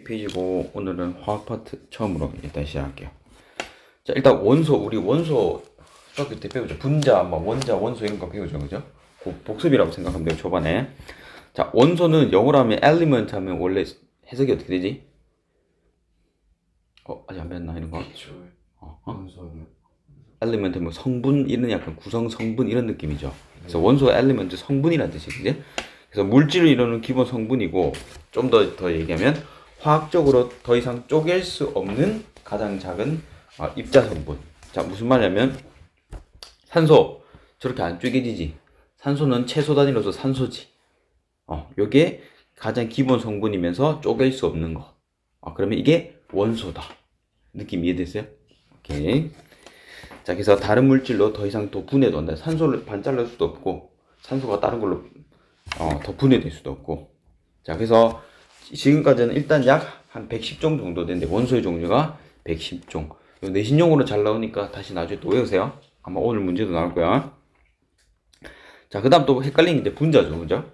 20페이지고 오늘은 화학 파트 처음으로 일단 시작할게요. 자, 일단 원소, 우리 원소 수학교 때 배우죠. 분자, 뭐 원자, 원소 이런 거 배우죠. 그죠? 복습이라고 생각하면 돼요. 초반에. 자, 원소는 영어로 하면 element 하면 원래 해석이 어떻게 되지? 아직 안 배웠나 이런 거? 원소는 element 뭐 성분 이런 약간 구성 성분 이런 느낌이죠. 그래서 원소 element 성분이라는 뜻이거든요. 그래서 물질을 이루는 기본 성분이고 좀 더 얘기하면 화학적으로 더 이상 쪼갤 수 없는 가장 작은 입자 성분. 자, 무슨 말이냐면 산소 저렇게 안 쪼개지지. 산소는 최소 단위로서 산소지. 요게 가장 기본 성분이면서 쪼갤 수 없는 거. 그러면 이게 원소다. 느낌 이해됐어요? 오케이. 자, 그래서 다른 물질로 더 이상 더 분해도 안돼. 산소를 반잘날 수도 없고 산소가 다른 걸로 더 분해될 수도 없고. 자, 그래서 지금까지는 일단 약 한 110종 정도 되는데 원소의 종류가 110종. 내신용으로 잘 나오니까 다시 나중에 또 외우세요. 아마 오늘 문제도 나올 거야. 자, 그 다음 또 헷갈리는 게 분자죠. 그죠?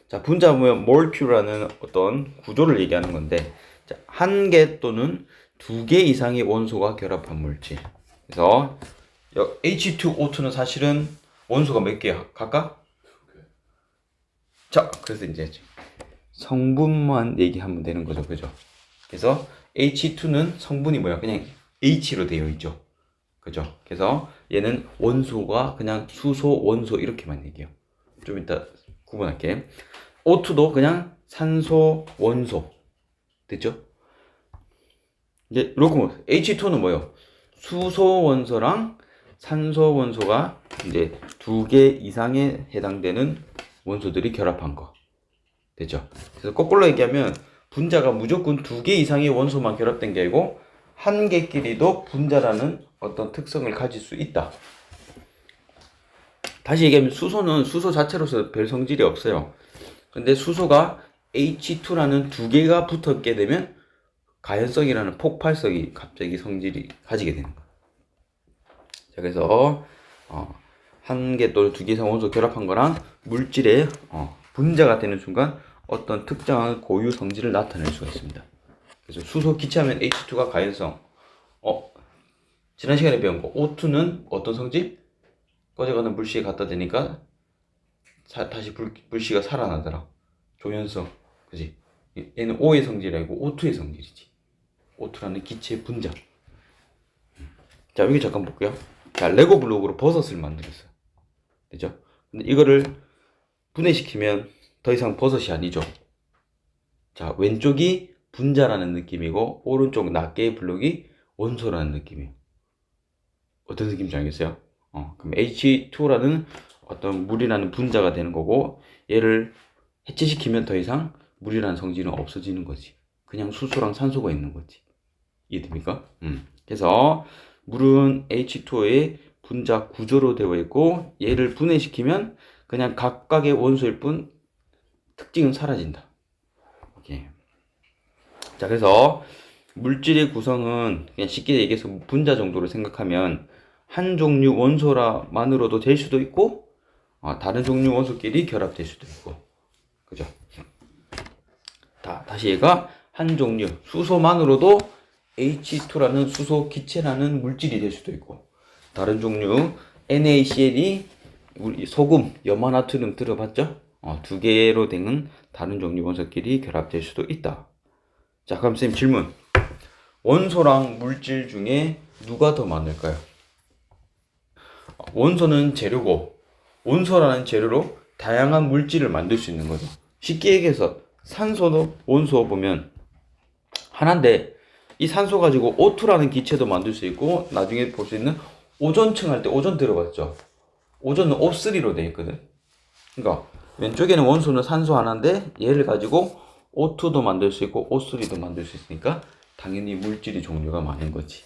자, 분자 보면 molecule라는 어떤 구조를 얘기하는 건데, 자, 한 개 또는 두 개 이상의 원소가 결합한 물질. 그래서 H2O2는 사실은 원소가 몇 개야? 각각? 자, 그래서 이제 성분만 얘기하면 되는 거죠. 그죠? 그래서 H2는 성분이 뭐야? 그냥 H로 되어 있죠. 그죠? 그래서 얘는 원소가 그냥 수소, 원소 이렇게만 얘기해요. 좀 이따 구분할게. O2도 그냥 산소, 원소. 됐죠? 이제 이렇게 H2는 뭐예요? 수소 원소랑 산소 원소가 이제 두 개 이상에 해당되는 원소들이 결합한 거. 됐죠? 그래서 거꾸로 얘기하면 분자가 무조건 두 개 이상의 원소만 결합된 게 아니고 한 개끼리도 분자라는 어떤 특성을 가질 수 있다. 다시 얘기하면 수소는 수소 자체로서 별 성질이 없어요. 근데 수소가 H2라는 두 개가 붙었게 되면 가연성이라는 폭발성이 갑자기 성질이 가지게 되는 거예요. 자, 그래서 한 개 또는 두 개 이상 원소 결합한 거랑 물질의 분자가 되는 순간 어떤 특정한 고유 성질을 나타낼 수가 있습니다. 그래서 수소 기체하면 H2가 가연성. 지난 시간에 배운 거 O2는 어떤 성질? 꺼져가는 물씨에 갖다 대니까 다시 물씨가 살아나더라. 조연성. 그지? 얘는 O의 성질이 아니고 O2의 성질이지. O2라는 기체 분자. 자, 여기 잠깐 볼게요. 자, 레고 블록으로 버섯을 만들었어요. 되죠? 근데 이거를 분해시키면 더 이상 버섯이 아니죠. 자, 왼쪽이 분자라는 느낌이고 오른쪽 낱개의 블록이 원소라는 느낌이에요. 어떤 느낌인지 알겠어요? 그럼 H2라는 어떤 물이라는 분자가 되는 거고 얘를 해체시키면 더 이상 물이라는 성질은 없어지는 거지. 그냥 수소랑 산소가 있는 거지. 이해됩니까? 그래서 물은 H2O의 분자 구조로 되어 있고 얘를 분해시키면 그냥 각각의 원소일 뿐 특징은 사라진다. 오케이. 자, 그래서 물질의 구성은 그냥 쉽게 얘기해서 분자 정도로 생각하면 한 종류 원소라만으로도 될 수도 있고 다른 종류 원소끼리 결합될 수도 있고. 그죠? 다시 얘가 한 종류 수소만으로도 H2라는 수소 기체라는 물질이 될 수도 있고 다른 종류 NaCl이 우리 소금, 염화나트륨 들어봤죠? 두 개로 된 다른 종류 원소끼리 결합될 수도 있다. 자, 그럼 쌤 질문. 원소랑 물질 중에 누가 더 많을까요? 원소는 재료고 원소라는 재료로 다양한 물질을 만들 수 있는 거죠. 쉽게 얘기해서 산소도 원소 보면 하나인데 이 산소 가지고 O2라는 기체도 만들 수 있고 나중에 볼 수 있는 오존층 할 때 오존 들어봤죠? 오존은 O3로 되어 있거든. 그러니까 왼쪽에는 원소는 산소 하나인데 얘를 가지고 O2도 만들 수 있고 O3도 만들 수 있으니까 당연히 물질의 종류가 많은 거지.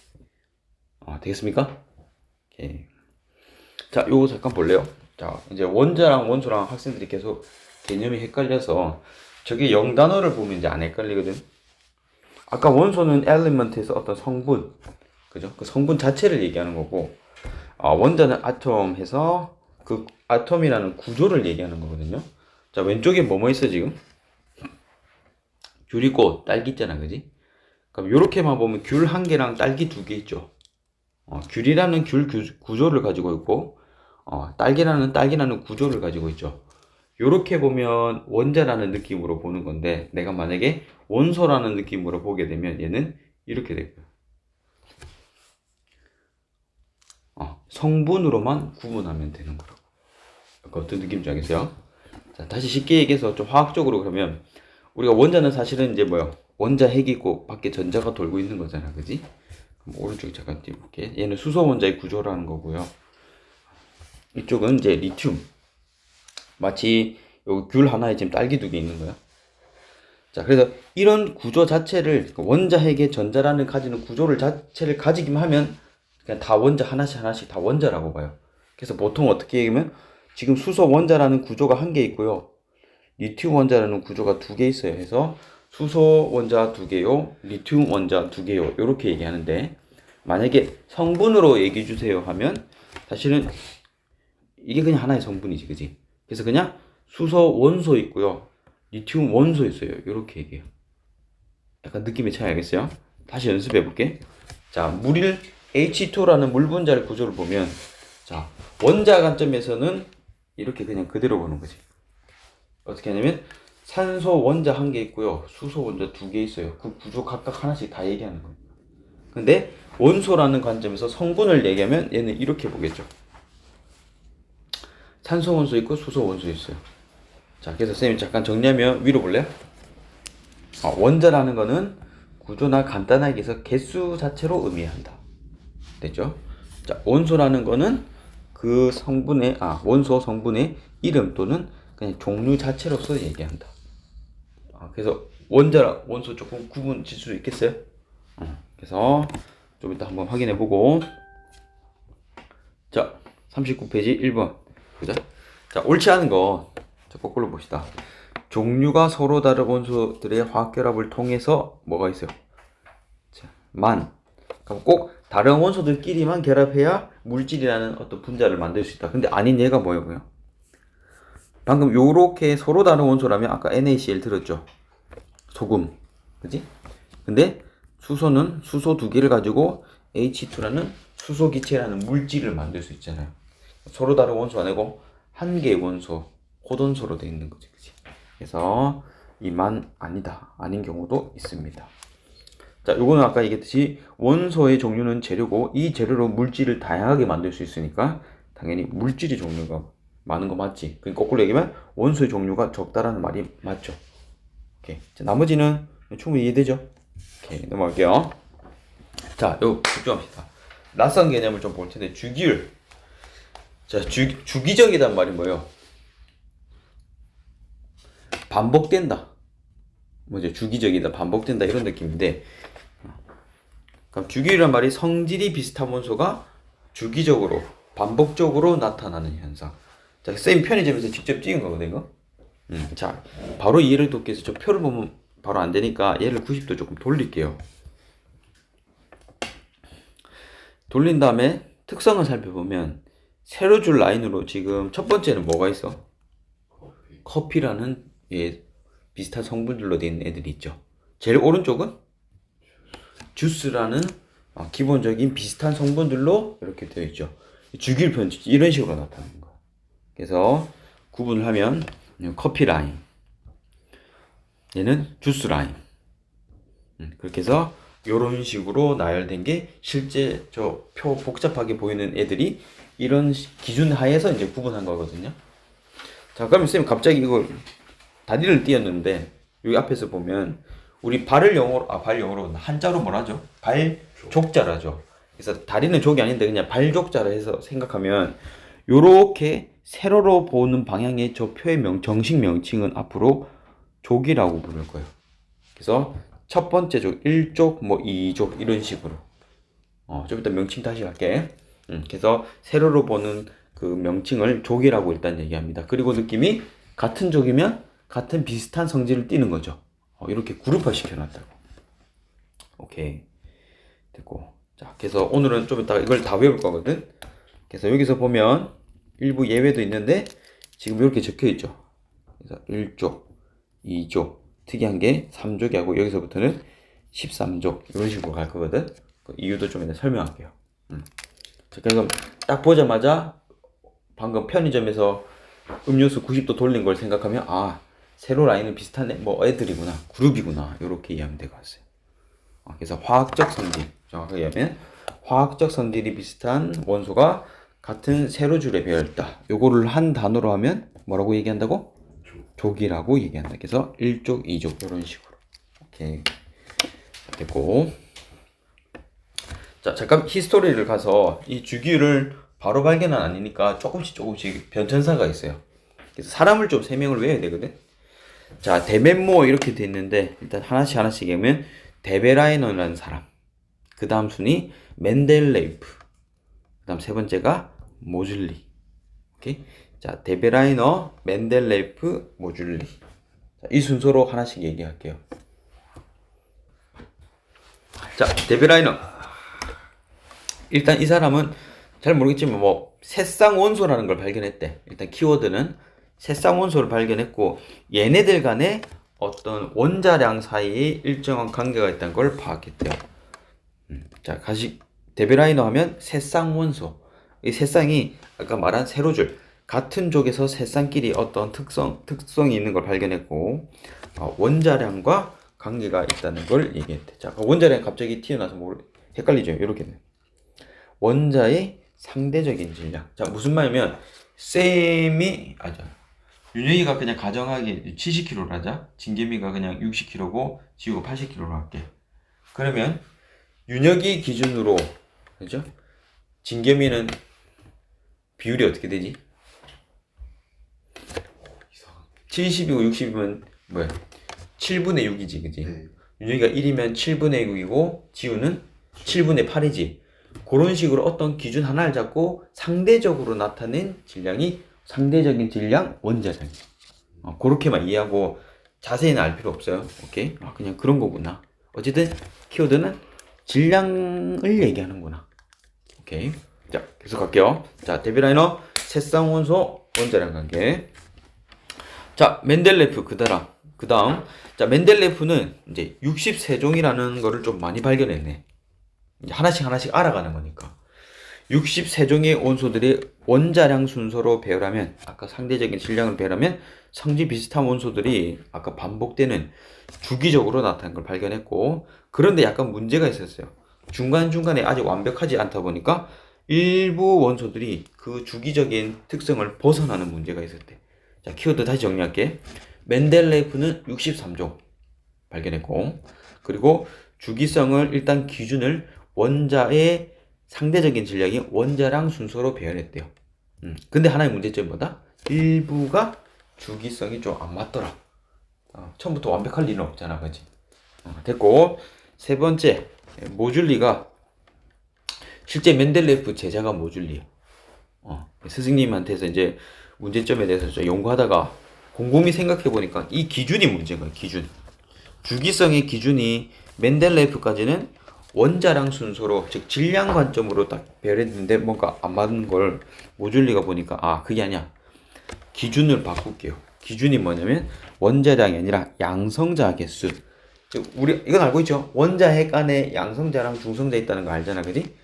되겠습니까? 오케이. 자, 요거 잠깐 볼래요? 자, 이제 원자랑 원소랑 학생들이 계속 개념이 헷갈려서 저게 영단어를 보면 이제 안 헷갈리거든. 아까 원소는 element에서 어떤 성분, 그죠? 그 성분 자체를 얘기하는 거고, 원자는 아톰 해서 그 아톰이라는 구조를 얘기하는 거거든요. 자, 왼쪽에 뭐뭐 있어 지금? 귤 있고 딸기 있잖아, 그지? 그럼 요렇게만 보면 귤 한 개랑 딸기 두 개 있죠. 귤이라는 귤 구조를 가지고 있고, 딸기라는 구조를 가지고 있죠. 요렇게 보면 원자라는 느낌으로 보는 건데, 내가 만약에 원소라는 느낌으로 보게 되면 얘는 이렇게 될 거야. 성분으로만 구분하면 되는 거라고. 어떤 느낌인지 알겠어요? 자, 다시 쉽게 얘기해서 좀 화학적으로 그러면, 우리가 원자는 사실은 이제 뭐야? 원자 핵이 있고 밖에 전자가 돌고 있는 거잖아, 그지? 오른쪽에 잠깐 띄워볼게. 얘는 수소 원자의 구조라는 거고요. 이쪽은 이제 리튬. 마치 여기 귤 하나에 지금 딸기 두 개 있는 거야. 자, 그래서 이런 구조 자체를 원자 핵의 전자라는 가지는 구조를 자체를 가지기만 하면 그냥 다 원자 하나씩 다 원자라고 봐요. 그래서 보통 어떻게 얘기하면 지금 수소 원자라는 구조가 한 개 있고요. 리튬 원자라는 구조가 두 개 있어요. 해서 수소 원자 두 개요, 리튬 원자 두 개요. 이렇게 얘기하는데 만약에 성분으로 얘기해 주세요 하면 사실은 이게 그냥 하나의 성분이지, 그지? 그래서 그냥 수소 원소 있고요, 리튬 원소 있어요. 이렇게 얘기해요. 약간 느낌의 차이 알겠어요? 다시 연습해 볼게. 자, 물일 H2라는 물 분자의 구조를 보면, 자, 원자 관점에서는 이렇게 그냥 그대로 보는 거지. 어떻게 하냐면 산소 원자 한 개 있고요, 수소 원자 두 개 있어요. 그 구조 각각 하나씩 다 얘기하는 거예요. 근데 원소라는 관점에서 성분을 얘기하면 얘는 이렇게 보겠죠. 산소 원소 있고 수소 원소 있어요. 자, 그래서 선생님 잠깐 정리하면 위로 볼래요? 원자라는 거는 구조나 간단하게 해서 개수 자체로 의미한다. 됐죠? 자, 원소라는 거는 그 성분의, 원소 성분의 이름 또는 그냥 종류 자체로서 얘기한다. 그래서 원자랑 원소 조금 구분 질 수 있겠어요? 그래서 좀 이따 한번 확인해 보고. 자, 39페이지 1번. 그죠? 자, 옳지 않은 거. 자, 거꾸로 봅시다. 종류가 서로 다른 원소들의 화학결합을 통해서 뭐가 있어요? 자, 그럼 꼭 다른 원소들끼리만 결합해야 물질이라는 어떤 분자를 만들 수 있다. 근데 아닌 얘가 뭐예요? 방금 요렇게 서로 다른 원소라면 아까 NaCl 들었죠? 소금. 그지? 근데 수소는 수소 두 개를 가지고 H2라는 수소 기체라는 물질을 만들 수 있잖아요. 서로 다른 원소 아니고 한 개의 원소, 혼원소로 되어 있는 거지. 그치? 그래서 이만 아니다. 아닌 경우도 있습니다. 자, 요거는 아까 얘기했듯이 원소의 종류는 재료고 이 재료로 물질을 다양하게 만들 수 있으니까 당연히 물질의 종류가 많은 거 맞지? 그러니까 거꾸로 얘기하면 원소의 종류가 적다라는 말이 맞죠? 오케이. 자, 나머지는 충분히 이해되죠? 오케이, 넘어갈게요. 자, 요 집중합시다. 낯선 개념을 좀 볼 텐데 주기율. 자, 주기적이란 말이 뭐예요? 반복된다. 뭐죠? 주기적이다, 반복된다 이런 느낌인데, 그럼 주기율이란 말이 성질이 비슷한 원소가 주기적으로 반복적으로 나타나는 현상. 자, 선생님 편의점에서 직접 찍은 거거든요, 이거. 자, 바로 이해를 돕기 위해서 저 표를 보면 바로 안 되니까 얘를 90도 조금 돌릴게요. 돌린 다음에 특성을 살펴보면 세로 줄 라인으로 지금 첫 번째는 뭐가 있어? 커피라는 비슷한 성분들로 되어 있는 애들이 있죠. 제일 오른쪽은 주스라는 기본적인 비슷한 성분들로 이렇게 되어 있죠. 주기율 표현 이런 식으로 나타나는 거예요. 그래서 구분을 하면 커피 라인, 얘는 주스 라인. 그렇게 해서 이런 식으로 나열된 게 실제 저 표 복잡하게 보이는 애들이 이런 기준 하에서 이제 구분한 거거든요. 자, 그러면 쌤 갑자기 이걸 다리를 띄었는데 여기 앞에서 보면 우리 발을 영어로 한자로 뭐라죠? 발족자라죠. 그래서 다리는 족이 아닌데 그냥 발족자라 해서 생각하면 요렇게 세로로 보는 방향의 저 표의 정식 명칭은 앞으로 족이라고 부를 거예요. 그래서 첫 번째 족, 1족, 2족 이런 식으로. 좀 이따 명칭 다시 할게. 그래서 세로로 보는 그 명칭을 족이라고 일단 얘기합니다. 그리고 느낌이 같은 족이면 같은 비슷한 성질을 띠는 거죠. 이렇게 그룹화 시켜놨다고. 오케이. 됐고. 자, 그래서 오늘은 좀 이따가 이걸 다 외울 거거든. 그래서 여기서 보면 일부 예외도 있는데 지금 이렇게 적혀 있죠. 그래서 1족, 2족, 특이한 게 3족이 하고 여기서부터는 13족 이런 식으로 갈 거거든. 그 이유도 좀 이따 설명할게요. 자, 그럼 딱 보자마자 방금 편의점에서 음료수 90도 돌린 걸 생각하면 아 세로 라인은 비슷한 뭐 애들이구나 그룹이구나 이렇게 이해하면 될 것 같아요. 그래서 화학적 성질 정확하게 하면 화학적 성질이 비슷한 원소가 같은 세로줄에 배어있다. 요거를 한 단어로 하면 뭐라고 얘기한다고? 족이라고 얘기한다. 그래서 1족, 2족 이런 식으로. 오케이. 됐고. 자, 잠깐 히스토리를 가서 이 주기율을 바로 발견은 아니니까 조금씩 변천사가 있어요. 그래서 사람을 좀 세 명을 외워야 되거든. 자, 데멘모 이렇게 돼 있는데 일단 하나씩 하면 데베라이너라는 사람. 그 다음 순위 멘델레이프. 그 다음 세 번째가 모줄리. 오케이. 자, 데베라이너, 멘델레이프, 모줄리. 자, 이 순서로 하나씩 얘기할게요. 자, 데베라이너. 일단 이 사람은 잘 모르겠지만 뭐 새쌍 원소라는 걸 발견했대. 일단 키워드는 새쌍 원소를 발견했고 얘네들 간에 어떤 원자량 사이에 일정한 관계가 있다는 걸 파악했대요. 자, 데베라이너 하면 새쌍 원소. 이 새쌍이 아까 말한 세로줄 같은 쪽에서 새쌍끼리 어떤 특성이 있는 걸 발견했고 원자량과 관계가 있다는 걸 얘기했대. 자, 원자량 갑자기 튀어나와서 헷갈리죠. 이렇게는 원자의 상대적인 질량. 자, 무슨 말이면 윤영이가 그냥 가정하기 70kg로 하자. 진겸이가 그냥 60kg고 지우가 80kg로 할게. 그러면 윤혁이 기준으로 그죠? 진겸이는 비율이 어떻게 되지? 70이고 60이면 뭐야? 7분의 6이지, 그지? 네. 윤혁이가 1이면 7분의 6이고 지우는 7분의 8이지. 그런 식으로 어떤 기준 하나를 잡고 상대적으로 나타낸 질량이 상대적인 질량 원자량. 그렇게만 이해하고 자세히는 알 필요 없어요. 오케이? 그냥 그런 거구나. 어쨌든 키워드는 질량을 얘기하는구나. 오케이. 자, 계속 갈게요. 자, 데베라이너 새쌍 원소 원자량 관계. 자, 멘델레프 그 다음. 자, 멘델레프는 이제 63종이라는 거를 좀 많이 발견했네. 이제 하나씩 알아가는 거니까. 63종의 원소들이 원자량 순서로 배열하면 아까 상대적인 질량을 배열하면 성질 비슷한 원소들이 아까 반복되는 주기적으로 나타난 걸 발견했고 그런데 약간 문제가 있었어요. 중간중간에 아직 완벽하지 않다 보니까 일부 원소들이 그 주기적인 특성을 벗어나는 문제가 있었대. 자, 키워드 다시 정리할게. 멘델레이프는 63종 발견했고 그리고 주기성을 일단 기준을 원자의 상대적인 질량이 원자량 순서로 배열했대요. 근데 하나의 문제점이 뭐다? 일부가 주기성이 좀 안 맞더라. 처음부터 완벽할 리는 없잖아, 그지? 됐고 세 번째 모줄리가 실제 멘델레이프 제자가 모줄리예요. 스승님한테서 이제 문제점에 대해서 좀 연구하다가 곰곰이 생각해 보니까 이 기준이 문제인 거예요. 기준. 주기성의 기준이 멘델레이프까지는 원자량 순서로 즉 질량 관점으로 딱 배열했는데 뭔가 안 맞는 걸 모줄리가 보니까 그게 아니야. 기준을 바꿀게요. 기준이 뭐냐면 원자량이 아니라 양성자 개수. 즉 우리 이건 알고 있죠? 원자핵 안에 양성자랑 중성자 있다는 거 알잖아, 그지?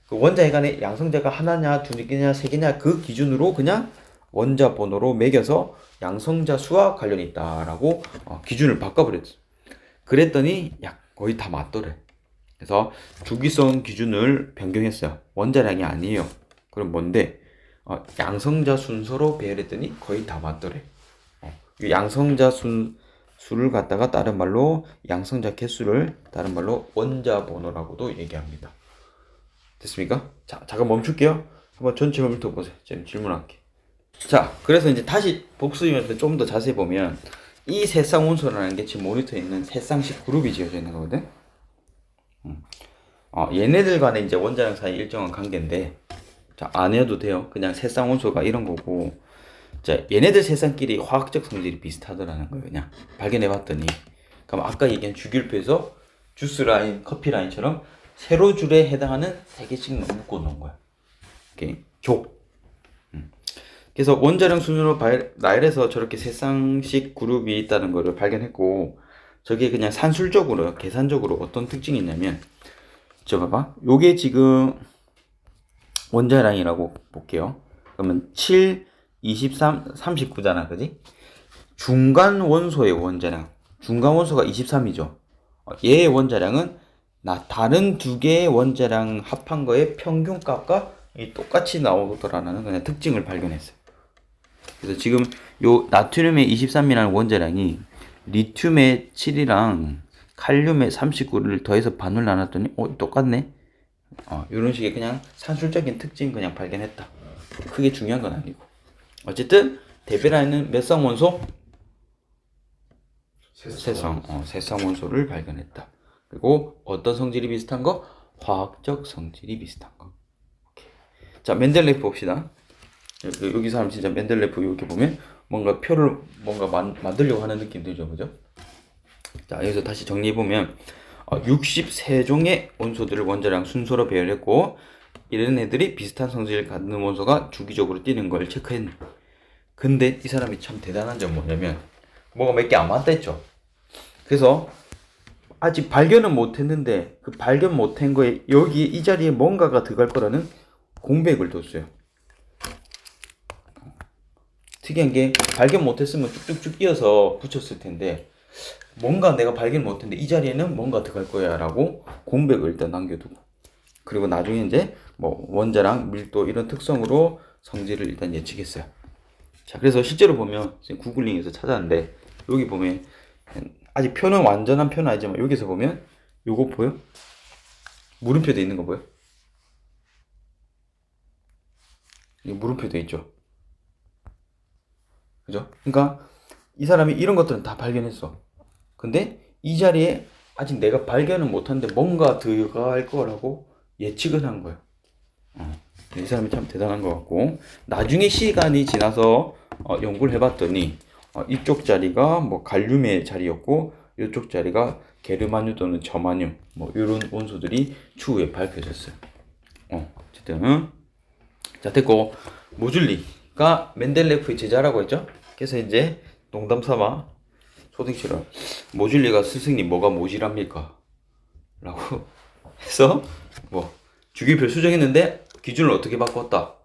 그 원자핵 안에 양성자가 하나냐, 두 개냐, 세 개냐 그 기준으로 그냥 원자 번호로 매겨서 양성자 수와 관련이 있다라고 기준을 바꿔버렸어. 그랬더니 거의 다 맞더래. 그래서 주기성 기준을 변경했어요. 원자량이 아니에요. 그럼 뭔데? 양성자 순서로 배열했더니 거의 다 맞더래. 이 양성자 수를 갖다가 다른 말로 양성자 개수를 다른 말로 원자 번호라고도 얘기합니다. 됐습니까? 자, 잠깐 멈출게요. 한번 전체 훑어 보세요. 지금 질문할게. 자, 그래서 이제 다시 복습이면서 좀 더 자세히 보면 이 새쌍 원소라는 게 지금 모니터에 있는 새쌍식 그룹이 지어져 있는 거거든. 얘네들 간에 이제 원자량 사이 일정한 관계인데, 자, 안 해도 돼요. 그냥 새쌍 원소가 이런 거고, 자, 얘네들 새쌍끼리 화학적 성질이 비슷하더라는 거예요. 그냥 발견해 봤더니. 그럼 아까 얘기한 주기율표에서 주스 라인, 커피 라인처럼 세로줄에 해당하는 3개씩 묶어 놓은 거야. 오케이. 족. 그래서 원자량 순으로 나열해서 저렇게 새쌍식 그룹이 있다는 거를 발견했고, 저게 그냥 산술적으로 계산적으로 어떤 특징이 있냐면 저 봐봐. 요게 지금 원자량이라고 볼게요. 그러면 7, 23, 39잖아. 그지? 중간 원소의 원자량. 중간 원소가 23이죠. 얘의 원자량은 다른 두 개의 원자량 합한 거의 평균값과 똑같이 나오더라는 그냥 특징을 발견했어요. 그래서 지금 요 나트륨의 23이라는 원자량이 리튬의 7이랑 칼륨의 39를 더해서 반을 나눴더니 똑같네. 이런 식의 그냥 산술적인 특징 그냥 발견했다. 크게 중요한 건 아니고. 어쨌든 데베라인은 몇 성 원소? 세성 원소를 발견했다. 그리고 어떤 성질이 비슷한 거? 화학적 성질이 비슷한 거. 오케이. 자, 멘델레이프 봅시다. 여기 사람 진짜 멘델레이프 이렇게 보면 뭔가 표를 뭔가 만들려고 하는 느낌 들죠, 그죠? 자, 여기서 다시 정리해 보면 63종의 원소들을 원자량 순서로 배열했고 이런 애들이 비슷한 성질을 갖는 원소가 주기적으로 뛰는 걸 체크했네. 근데 이 사람이 참 대단한 점 뭐냐면 뭐가 몇 개 안 맞다 했죠. 그래서 아직 발견은 못했는데 그 발견 못한 거에 여기 이 자리에 뭔가가 들어갈 거라는 공백을 뒀어요. 특이한 게 발견 못했으면 쭉쭉쭉 이어서 붙였을 텐데 뭔가 내가 발견 못했는데 이 자리에는 뭔가 들어갈 거야 라고 공백을 일단 남겨두고 그리고 나중에 이제 뭐 원자랑 밀도 이런 특성으로 성질을 일단 예측했어요. 자, 그래서 실제로 보면 구글링에서 찾았는데 여기 보면 아직 표는 완전한 표는 아니지만 여기서 보면 요거 보여? 물음표 돼 있는 거 보여? 이 물음표 돼 있죠. 그죠? 그러니까 이 사람이 이런 것들은 다 발견했어. 근데 이 자리에 아직 내가 발견은 못하는데 뭔가 들어갈 거라고 예측은 한 거예요. 이 사람이 참 대단한 것 같고 나중에 시간이 지나서 연구를 해봤더니 이쪽 자리가 뭐 갈륨의 자리였고 이쪽 자리가 게르마늄 또는 저마늄 뭐 이런 원소들이 추후에 밝혀졌어요. 어쨌든 자 됐고 모줄리가 멘델레프의 제자라고 했죠. 그래서 이제 농담 삼아 초등치료 모줄리가 스승님 뭐가 모질합니까? 라고 해서 뭐 주기표를 수정했는데 기준을 어떻게 바꿨다?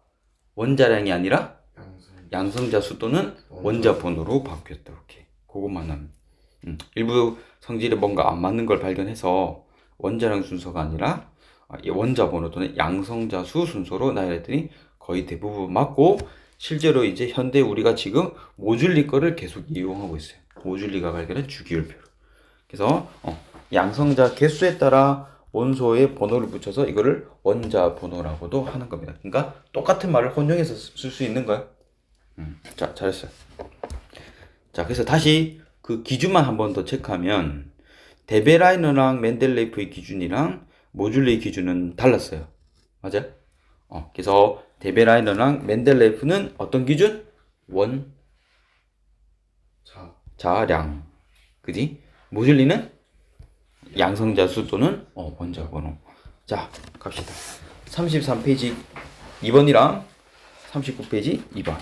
원자량이 아니라 양성자 수 또는 원자 번호로 바뀌었다. 이렇게 그것만 하면 일부 성질에 뭔가 안 맞는 걸 발견해서 원자량 순서가 아니라 원자 번호 또는 양성자 수 순서로 나열했더니 거의 대부분 맞고 실제로 이제 현대 우리가 지금 모줄리 거를 계속 이용하고 있어요. 모줄리가 발견한 주기율표로. 그래서 양성자 개수에 따라 원소의 번호를 붙여서 이거를 원자 번호라고도 하는 겁니다. 그러니까 똑같은 말을 혼용해서 쓸 수 있는 거예요. 자, 잘했어요. 자, 그래서 다시 그 기준만 한 번 더 체크하면 데베라이너랑 멘델레이프의 기준이랑 모줄리의 기준은 달랐어요. 맞아? 그래서 데베라이너랑 멘델레이프는 어떤 기준? 원자량. 그지? 모줄리는 양성자 수 또는 원자 번호. 자, 갑시다. 33페이지 2번이랑 39페이지 2번.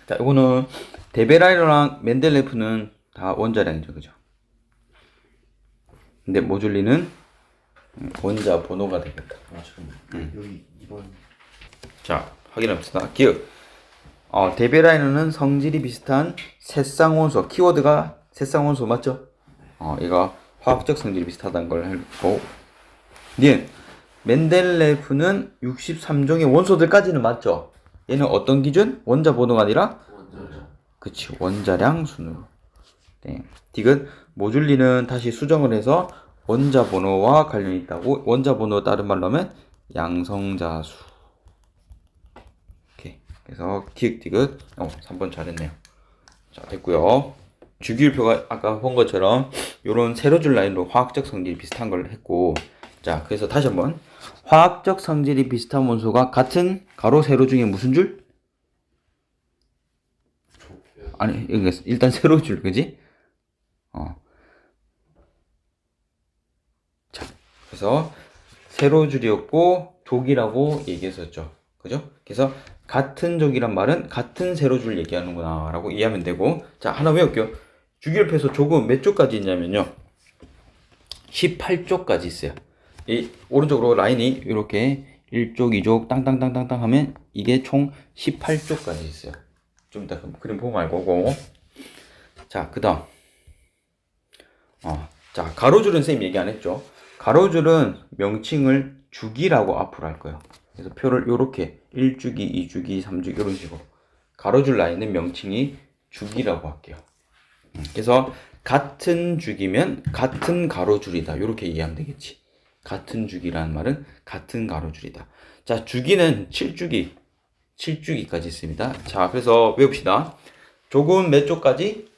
자, 이거는 데베라이너랑 멘델레이프는 다 원자량이죠, 그죠? 근데 모줄리는 원자 번호가 되겠다. 잠깐만. 여기 2번. 자, 확인합시다. 기억. 데베라이너는 성질이 비슷한 새쌍원소. 키워드가 새쌍원소 맞죠? 얘가 화학적 성질이 비슷하다는 걸 알고. 니은 멘델레이프는 63종의 원소들까지는 맞죠? 얘는 어떤 기준? 원자 번호가 아니라? 그치, 원자량 순으로. 네. 디귿 모줄리는 다시 수정을 해서 원자 번호와 관련이 있다고. 원자 번호 다른 말로 하면 양성자수. 오케이. 그래서 디귿 3번 잘했네요. 자, 됐고요. 주기율표가 아까 본 것처럼 요런 세로줄 라인으로 화학적 성질이 비슷한 걸 했고, 자, 그래서 다시 한번 화학적 성질이 비슷한 원소가 같은 가로 세로 중에 무슨 줄? 아니, 일단 세로줄, 그지? 자, 그래서 세로줄이었고 족이라고 얘기했었죠. 그죠? 그래서 같은 족이란 말은 같은 세로줄 얘기하는구나 라고 이해하면 되고, 자, 하나 외울게요. 주기율표에서 조금 몇 쪽까지 있냐면요. 18쪽까지 있어요. 이 오른쪽으로 라인이 이렇게 1쪽, 2쪽 땅땅땅땅땅 하면 이게 총 18쪽까지 있어요. 좀 이따 그림 보면 알 거고. 자, 그다음. 자, 가로줄은 선생님 얘기 안 했죠. 가로줄은 명칭을 주기라고 앞으로 할 거예요. 그래서 표를 요렇게 1주기, 2주기, 3주기 이런 식으로. 가로줄 라인은 명칭이 주기라고 할게요. 그래서 같은 주기면 같은 가로줄이다. 이렇게 이해하면 되겠지. 같은 주기라는 말은 같은 가로줄이다. 자, 주기는 7주기까지 있습니다. 자, 그래서 외웁시다. 족은 몇 쪽까지?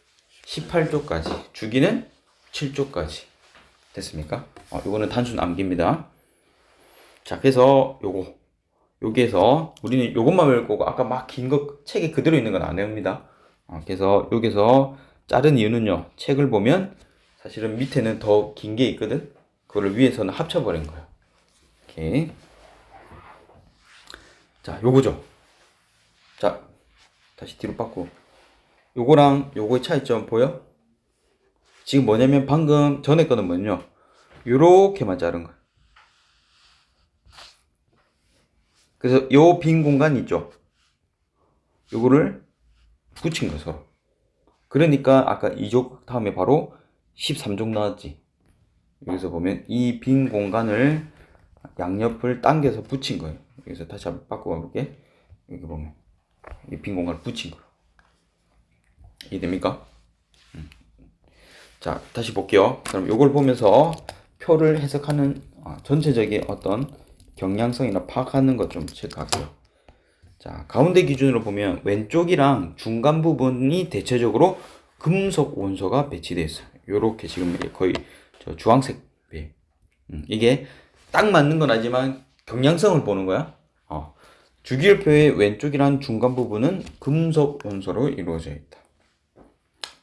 18쪽까지. 주기는 7쪽까지. 됐습니까? 요거는 단순 암기입니다. 자, 그래서 여기에서 우리는 요것만 외울 거고 아까 막 긴 거 책에 그대로 있는 건 안 외웁니다. 그래서 여기서 자른 이유는요. 책을 보면 사실은 밑에는 더 긴 게 있거든. 그거를 위에서는 합쳐버린 거예요. 오케이. 자, 요거죠. 자, 다시 뒤로 빠꾸. 요거랑 요거의 차이점 보여? 지금 뭐냐면 방금 전에 거는 뭐냐? 요렇게만 자른 거예요. 그래서 요 빈 공간 있죠? 요거를 붙인 거 서로. 그러니까 아까 2족 다음에 바로 13족 나왔지. 여기서 보면 이 빈 공간을 양옆을 당겨서 붙인 거예요. 여기서 다시 한번 바꿔 볼게. 여기 보면 이 빈 공간을 붙인 거예요. 이해됩니까? 자, 다시 볼게요. 그럼 요걸 보면서 표를 해석하는 전체적인 어떤 경량성이나 파악하는 것 좀 체크할게요. 자, 가운데 기준으로 보면 왼쪽이랑 중간 부분이 대체적으로 금속 원소가 배치되어 있어요. 요렇게 지금 거의 저 주황색 배. 이게 딱 맞는 건 아니지만 경량성을 보는 거야. 주기율표의 왼쪽이랑 중간 부분은 금속 원소로 이루어져 있다.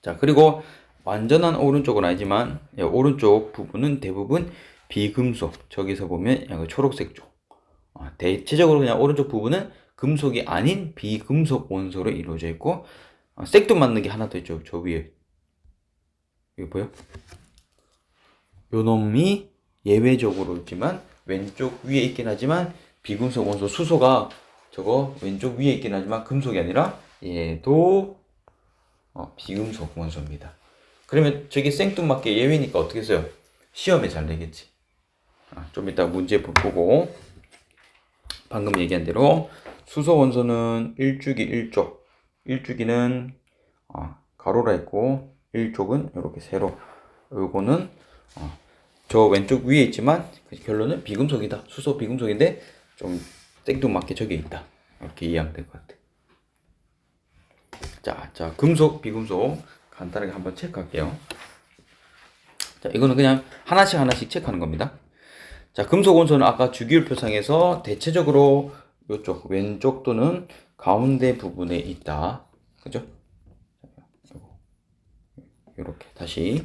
자, 그리고 완전한 오른쪽은 아니지만 오른쪽 부분은 대부분 비금속. 저기서 보면 약간 초록색 쪽. 대체적으로 그냥 오른쪽 부분은 금속이 아닌 비금속 원소로 이루어져 있고 생뚱맞는 게 하나 더 있죠. 저 위에 이거 보여? 요 놈이 예외적으로 있지만 왼쪽 위에 있긴 하지만 비금속 원소 수소가 저거 왼쪽 위에 있긴 하지만 금속이 아니라 얘도 비금속 원소입니다. 그러면 저게 생뚱맞게 예외니까 어떻게 써요? 시험에 잘 되겠지. 좀 이따 문제 보고 방금 얘기한 대로 수소 원소는 1주기 1쪽. 1주기는 가로라 했고 1족은 이렇게 세로. 요거는 저 왼쪽 위에 있지만 결론은 비금속이다. 수소 비금속인데 좀 생뚱맞게 저기 있다. 이렇게 이해하면 될 것 같아. 자, 금속, 비금속 간단하게 한번 체크할게요. 자, 이거는 그냥 하나씩 체크하는 겁니다. 자, 금속 원소는 아까 주기율표상에서 대체적으로 이쪽 왼쪽 또는 가운데 부분에 있다. 그죠? 이렇게 다시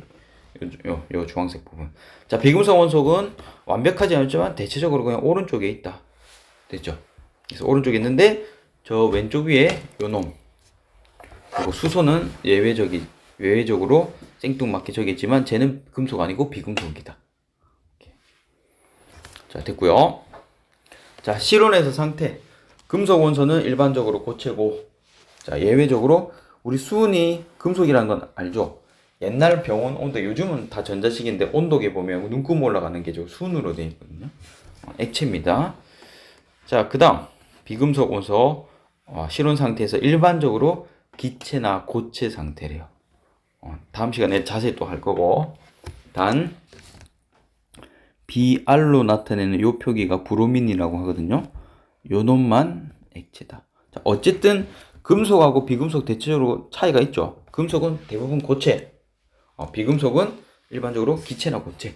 요 주황색 부분. 자, 비금속 원소는 완벽하지 않지만 대체적으로 그냥 오른쪽에 있다. 됐죠? 그래서 오른쪽에 있는데 저 왼쪽 위에 요 놈. 그리고 수소는 예외적으로 생뚱맞게 저기 있지만 쟤는 금속 아니고 비금속이다. 이렇게. 자, 됐고요. 자, 실온에서 상태. 금속 원소는 일반적으로 고체고, 자, 예외적으로 우리 수은이 금속이라는 건 알죠? 옛날 병원 온도, 요즘은 다 전자식인데 온도계 보면 눈금 올라가는 게 저 순으로 되어 있거든요. 액체입니다. 자, 그 다음 비금속 원소 실온 상태에서 일반적으로 기체나 고체 상태래요. 다음 시간에 자세히 또 할 거고. 단 비알로 나타내는 요 표기가 브로민이라고 하거든요. 요 놈만 액체다. 자, 어쨌든 금속하고 비금속 대체적으로 차이가 있죠. 금속은 대부분 고체, 비금속은 일반적으로 기체나 고체.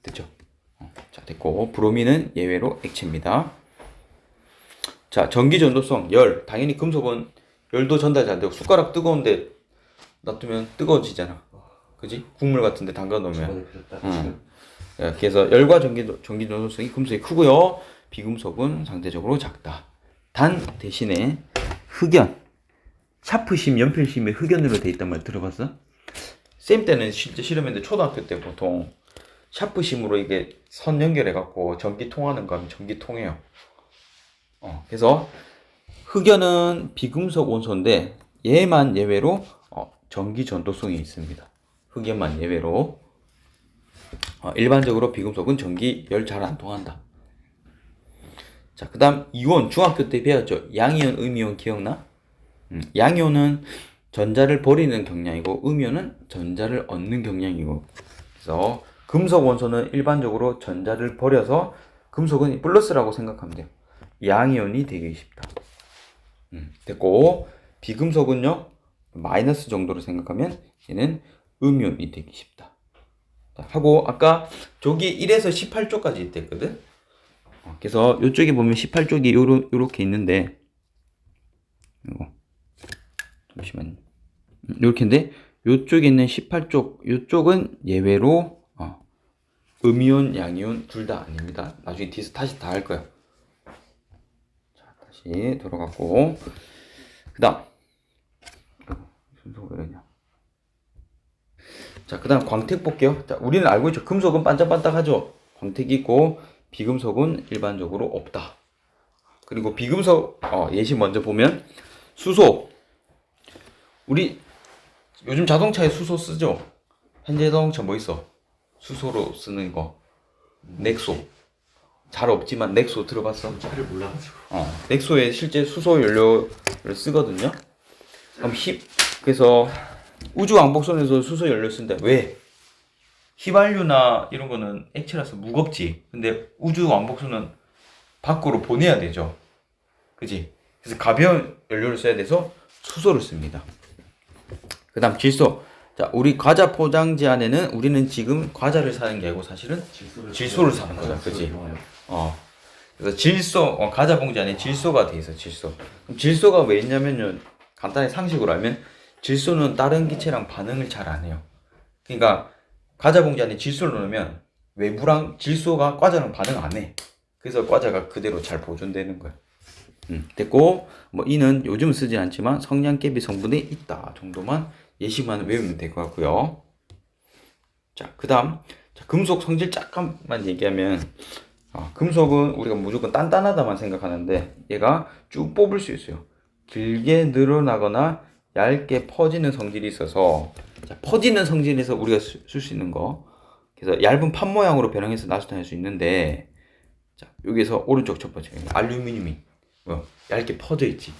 됐죠? 자, 됐고 브로민은 예외로 액체입니다. 자, 전기 전도성, 열. 당연히 금속은 열도 전달 잘 되고 숟가락 뜨거운데 놔두면 뜨거워지잖아. 그지? 국물 같은데 담가 놓으면. 그래서 열과 전기 전도성이 금속이 크고요. 비금속은 상대적으로 작다. 단 대신에 흑연, 샤프심, 연필심이 흑연으로 돼 있단 말 들어봤어? 쌤 때는 실제 실험했는데 초등학교 때 보통 샤프심으로 이게 선 연결해 갖고 전기 통하는 거 하면 전기 통해요. 그래서 흑연은 비금속 원소인데 얘만 예외로 전기 전도성이 있습니다. 흑연만 예외로 일반적으로 비금속은 전기 열 잘 안 통한다. 자, 그다음 이온 중학교 때 배웠죠. 양이온, 음이온 기억나? 양이온은 전자를 버리는 경향이고 음이온은 전자를 얻는 경향이고. 그래서 금속 원소는 일반적으로 전자를 버려서 금속은 플러스라고 생각하면 돼요. 양이온이 되기 쉽다. 됐고 비금속은요 마이너스 정도로 생각하면 얘는 음이온이 되기 쉽다. 하고 아까 조기 1에서 18조까지 있댔거든. 그래서 이쪽에 보면 18쪽이 요렇게 있는데 이거 잠시만요. 요렇게인데 요쪽에 있는 18쪽 요쪽은 예외로 음이온, 양이온 둘 다 아닙니다. 나중에 뒤에서 다시 다 할 거야. 자, 다시 돌아갔고 그다음 순서가 왜 이러냐. 자, 그다음 광택 볼게요. 자, 우리는 알고 있죠. 금속은 반짝반짝하죠. 광택이 있고 비금속은 일반적으로 없다. 그리고 비금속 예시 먼저 보면 수소. 우리 요즘 자동차에 수소 쓰죠. 현대 자동차 뭐 있어? 수소로 쓰는 거. 넥소. 잘 없지만 넥소 들어봤어? 잘 몰라가지고. 넥소에 실제 수소 연료를 쓰거든요. 그럼 그래서 우주 왕복선에서 수소 연료 쓴다. 왜? 휘발유나 이런 거는 액체라서 무겁지. 근데 우주 왕복선은 밖으로 보내야 되죠. 그지? 그래서 가벼운 연료를 써야 돼서 수소를 씁니다. 그 다음 질소. 자, 우리 과자 포장지 안에는 우리는 지금 과자를 사는 게 아니고 사실은 질소를 사는 거다. 그지? 그래서 질소, 과자 봉지 안에 질소가 돼 있어, 질소. 그럼 질소가 왜 있냐면요. 간단히 상식으로 알면 질소는 다른 기체랑 반응을 잘 안 해요. 그러니까 과자 봉지 안에 질소를 넣으면 외부랑 질소가 과자랑 반응 안 해. 그래서 과자가 그대로 잘 보존되는 거야. 됐고 뭐 이는 요즘 쓰지 않지만 성냥개비 성분에 있다 정도만 예시만 외우면 될 것 같고요. 자, 그다음 금속 성질 잠깐만 얘기하면 금속은 우리가 무조건 단단하다만 생각하는데 얘가 쭉 뽑을 수 있어요. 길게 늘어나거나 얇게 퍼지는 성질이 있어서 퍼지는 성질에서 우리가 쓸 수 있는 거. 그래서 얇은 판 모양으로 변형해서 나타낼 수 있는데 자, 여기서 오른쪽 첫 번째 알루미늄이 얇게 퍼져 있지.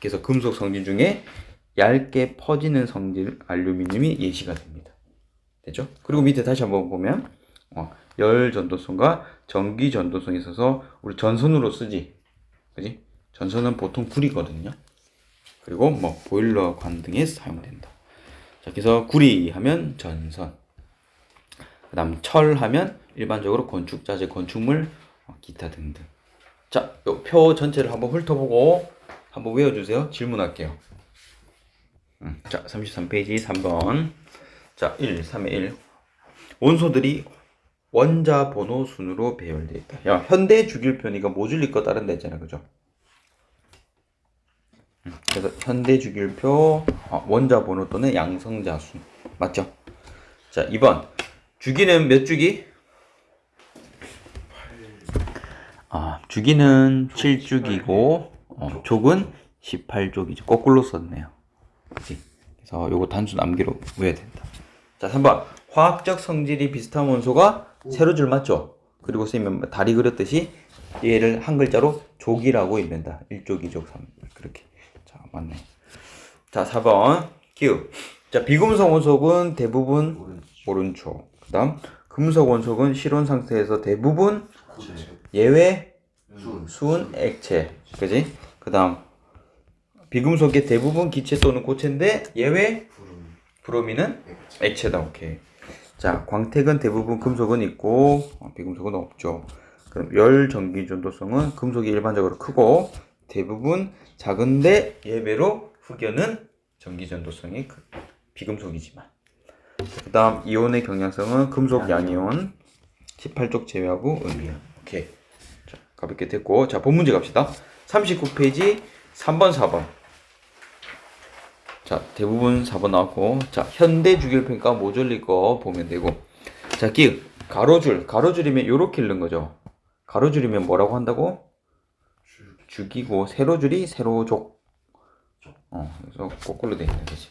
그래서 금속 성질 중에 얇게 퍼지는 성질 알루미늄이 예시가 됩니다. 됐죠? 그리고 밑에 다시 한번 보면 열 전도성과 전기 전도성이 있어서 우리 전선으로 쓰지. 그지? 전선은 보통 구리거든요. 그리고 뭐 보일러 관 등에 사용된다. 자, 그래서 구리 하면 전선. 그다음 철 하면 일반적으로 건축 자재, 건축물, 기타 등등. 자, 요 표 전체를 한번 훑어보고 한번 외워주세요. 질문할게요. 자, 33페이지 3번. 자, 1, 3의 1. 원소들이 원자 번호 순으로 배열되어 있다. 야, 현대 주기율표니까 모듈리 거 다른 데 있잖아. 그죠? 그래서 현대 주기율표 원자 번호 또는 양성자 순. 맞죠? 자, 2번. 주기는 몇 주기? 주기는 7주기고 족은 18족이죠. 거꾸로 썼네요. 그치? 그래서 요거 단수 남기로 외워야 된다. 자, 3번. 화학적 성질이 비슷한 원소가 세로줄 맞죠? 그리고 쓰면 다리 그렸듯이 얘를 한 글자로 족이라고 읽는다. 1족, 2족, 3족. 그렇게. 자, 맞네. 자, 4번. 기후. 자, 비금속 원소는 대부분 오른쪽. 그 다음, 금속 원소는 실온 상태에서 대부분 예외 수은 액체. 그지? 그 다음, 비금속의 대부분 기체 또는 고체인데 예외 브로미는 액체다. 오케이. 자, 광택은 대부분 금속은 있고 비금속은 없죠. 그럼 열 전기 전도성은 금속이 일반적으로 크고 대부분 작은데 예외로 흑연은 전기 전도성이 비금속이지만. 그 다음 이온의 경량성은 금속 양이온 18쪽 제외하고 음이온. 오케이. 자, 가볍게 됐고 자, 본 문제 갑시다. 39페이지 3번 4번. 자, 대부분 4번 나왔고, 자, 현대 주기율표니까 모조리 거 보면 되고, 자, 기억, 가로줄이면 요렇게 읽는 거죠. 가로줄이면 뭐라고 한다고? 죽이고, 세로줄이 세로족. 그래서 거꾸로 돼 있는 거지.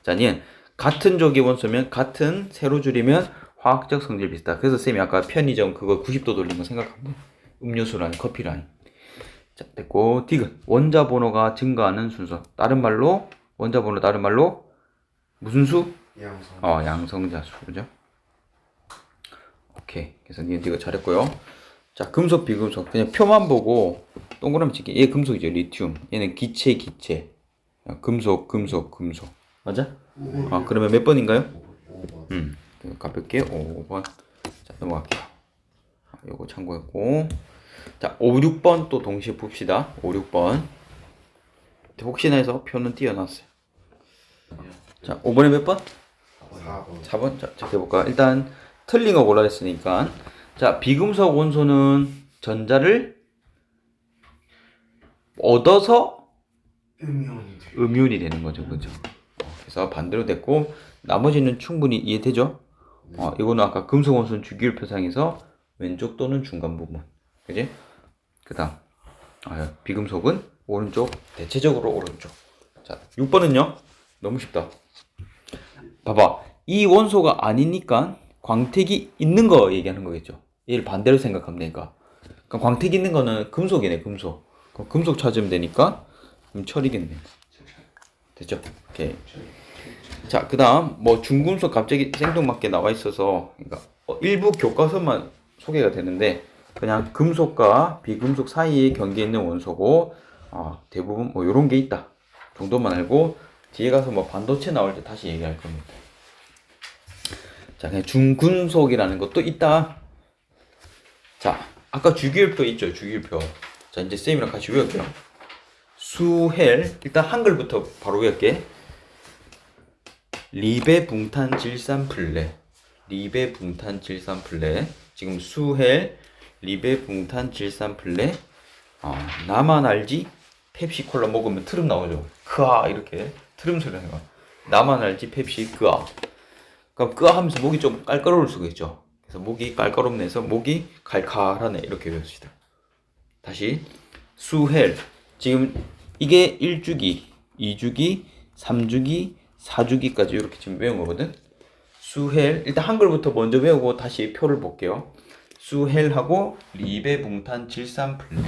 자, 니은 같은 족의 원소면 같은 세로줄이면 화학적 성질 비슷하다. 그래서 쌤이 아까 편의점 그거 90도 돌린 거 생각하면 돼. 음료수 라인, 커피 라인. 자, 됐고, 디귿 원자 번호가 증가하는 순서. 다른 말로 원자 번호 다른 말로 무슨 수? 양성. 양성자수. 그죠? 오케이. 그래서 니은 디귿 잘했고요. 자, 금속 비금속 그냥 표만 보고 동그라미 찍기. 얘 금속이죠. 리튬. 얘는 기체. 금속. 맞아? 그러면 몇 번인가요? 5번. 가볍게 5번. 자, 넘어갈게요. 요거 참고했고. 자, 5, 6번 또 동시에 봅시다. 5, 6번. 혹시나 해서 표는 띄워놨어요. 자, 5번에 몇 번? 4번. 4번. 자, 해볼까? 일단 틀린 거 골라 했으니까. 자, 비금속 원소는 전자를 얻어서 음이온이 되는 거죠. 그죠? 그래서 반대로 됐고, 나머지는 충분히 이해되죠? 이거는 아까 금속 원소는 주기율 표상에서 왼쪽 또는 중간 부분. 그지? 그 다음, 비금속은 오른쪽, 대체적으로 오른쪽. 자, 6번은요? 너무 쉽다. 봐봐. 이 원소가 아니니까 광택이 있는 거 얘기하는 거겠죠. 얘를 반대로 생각하면 되니까. 그러니까 광택이 있는 거는 금속이네, 금속. 그럼 금속 찾으면 되니까 철이겠네. 됐죠? 오케이. 자, 그 다음, 중금속 갑자기 생뚱맞게 나와 있어서, 그러니까 일부 교과서만 소개가 되는데, 그냥 금속과 비금속 사이에 경계에 있는 원소고, 대부분 요런 게 있다. 정도만 알고, 뒤에 가서 반도체 나올 때 다시 얘기할 겁니다. 자, 그냥 중금속이라는 것도 있다. 자, 아까 주기율표 있죠, 주기율표. 자, 이제 쌤이랑 같이 외울게요. 수헬, 일단 한글부터 바로 외울게. 리베 붕탄 질산 플레. 지금 수헬, 리베 붕탄 질산 플레. 나만 알지? 펩시 콜라 먹으면 트름 나오죠. 크아 이렇게 트름 소리 나는 거. 나만 알지? 펩시 크아. 그럼 크아 하면서 목이 좀 깔깔올 수가 있죠. 그래서 목이 깔깔없네서 목이 칼칼하네 이렇게 외웁시다. 다시 수헬. 지금 이게 1주기, 2주기, 3주기, 4주기까지 이렇게 지금 외운 거거든. 수헬. 일단 한글부터 먼저 외우고 다시 표를 볼게요. 수헬하고 리베 붕탄 질산 플레.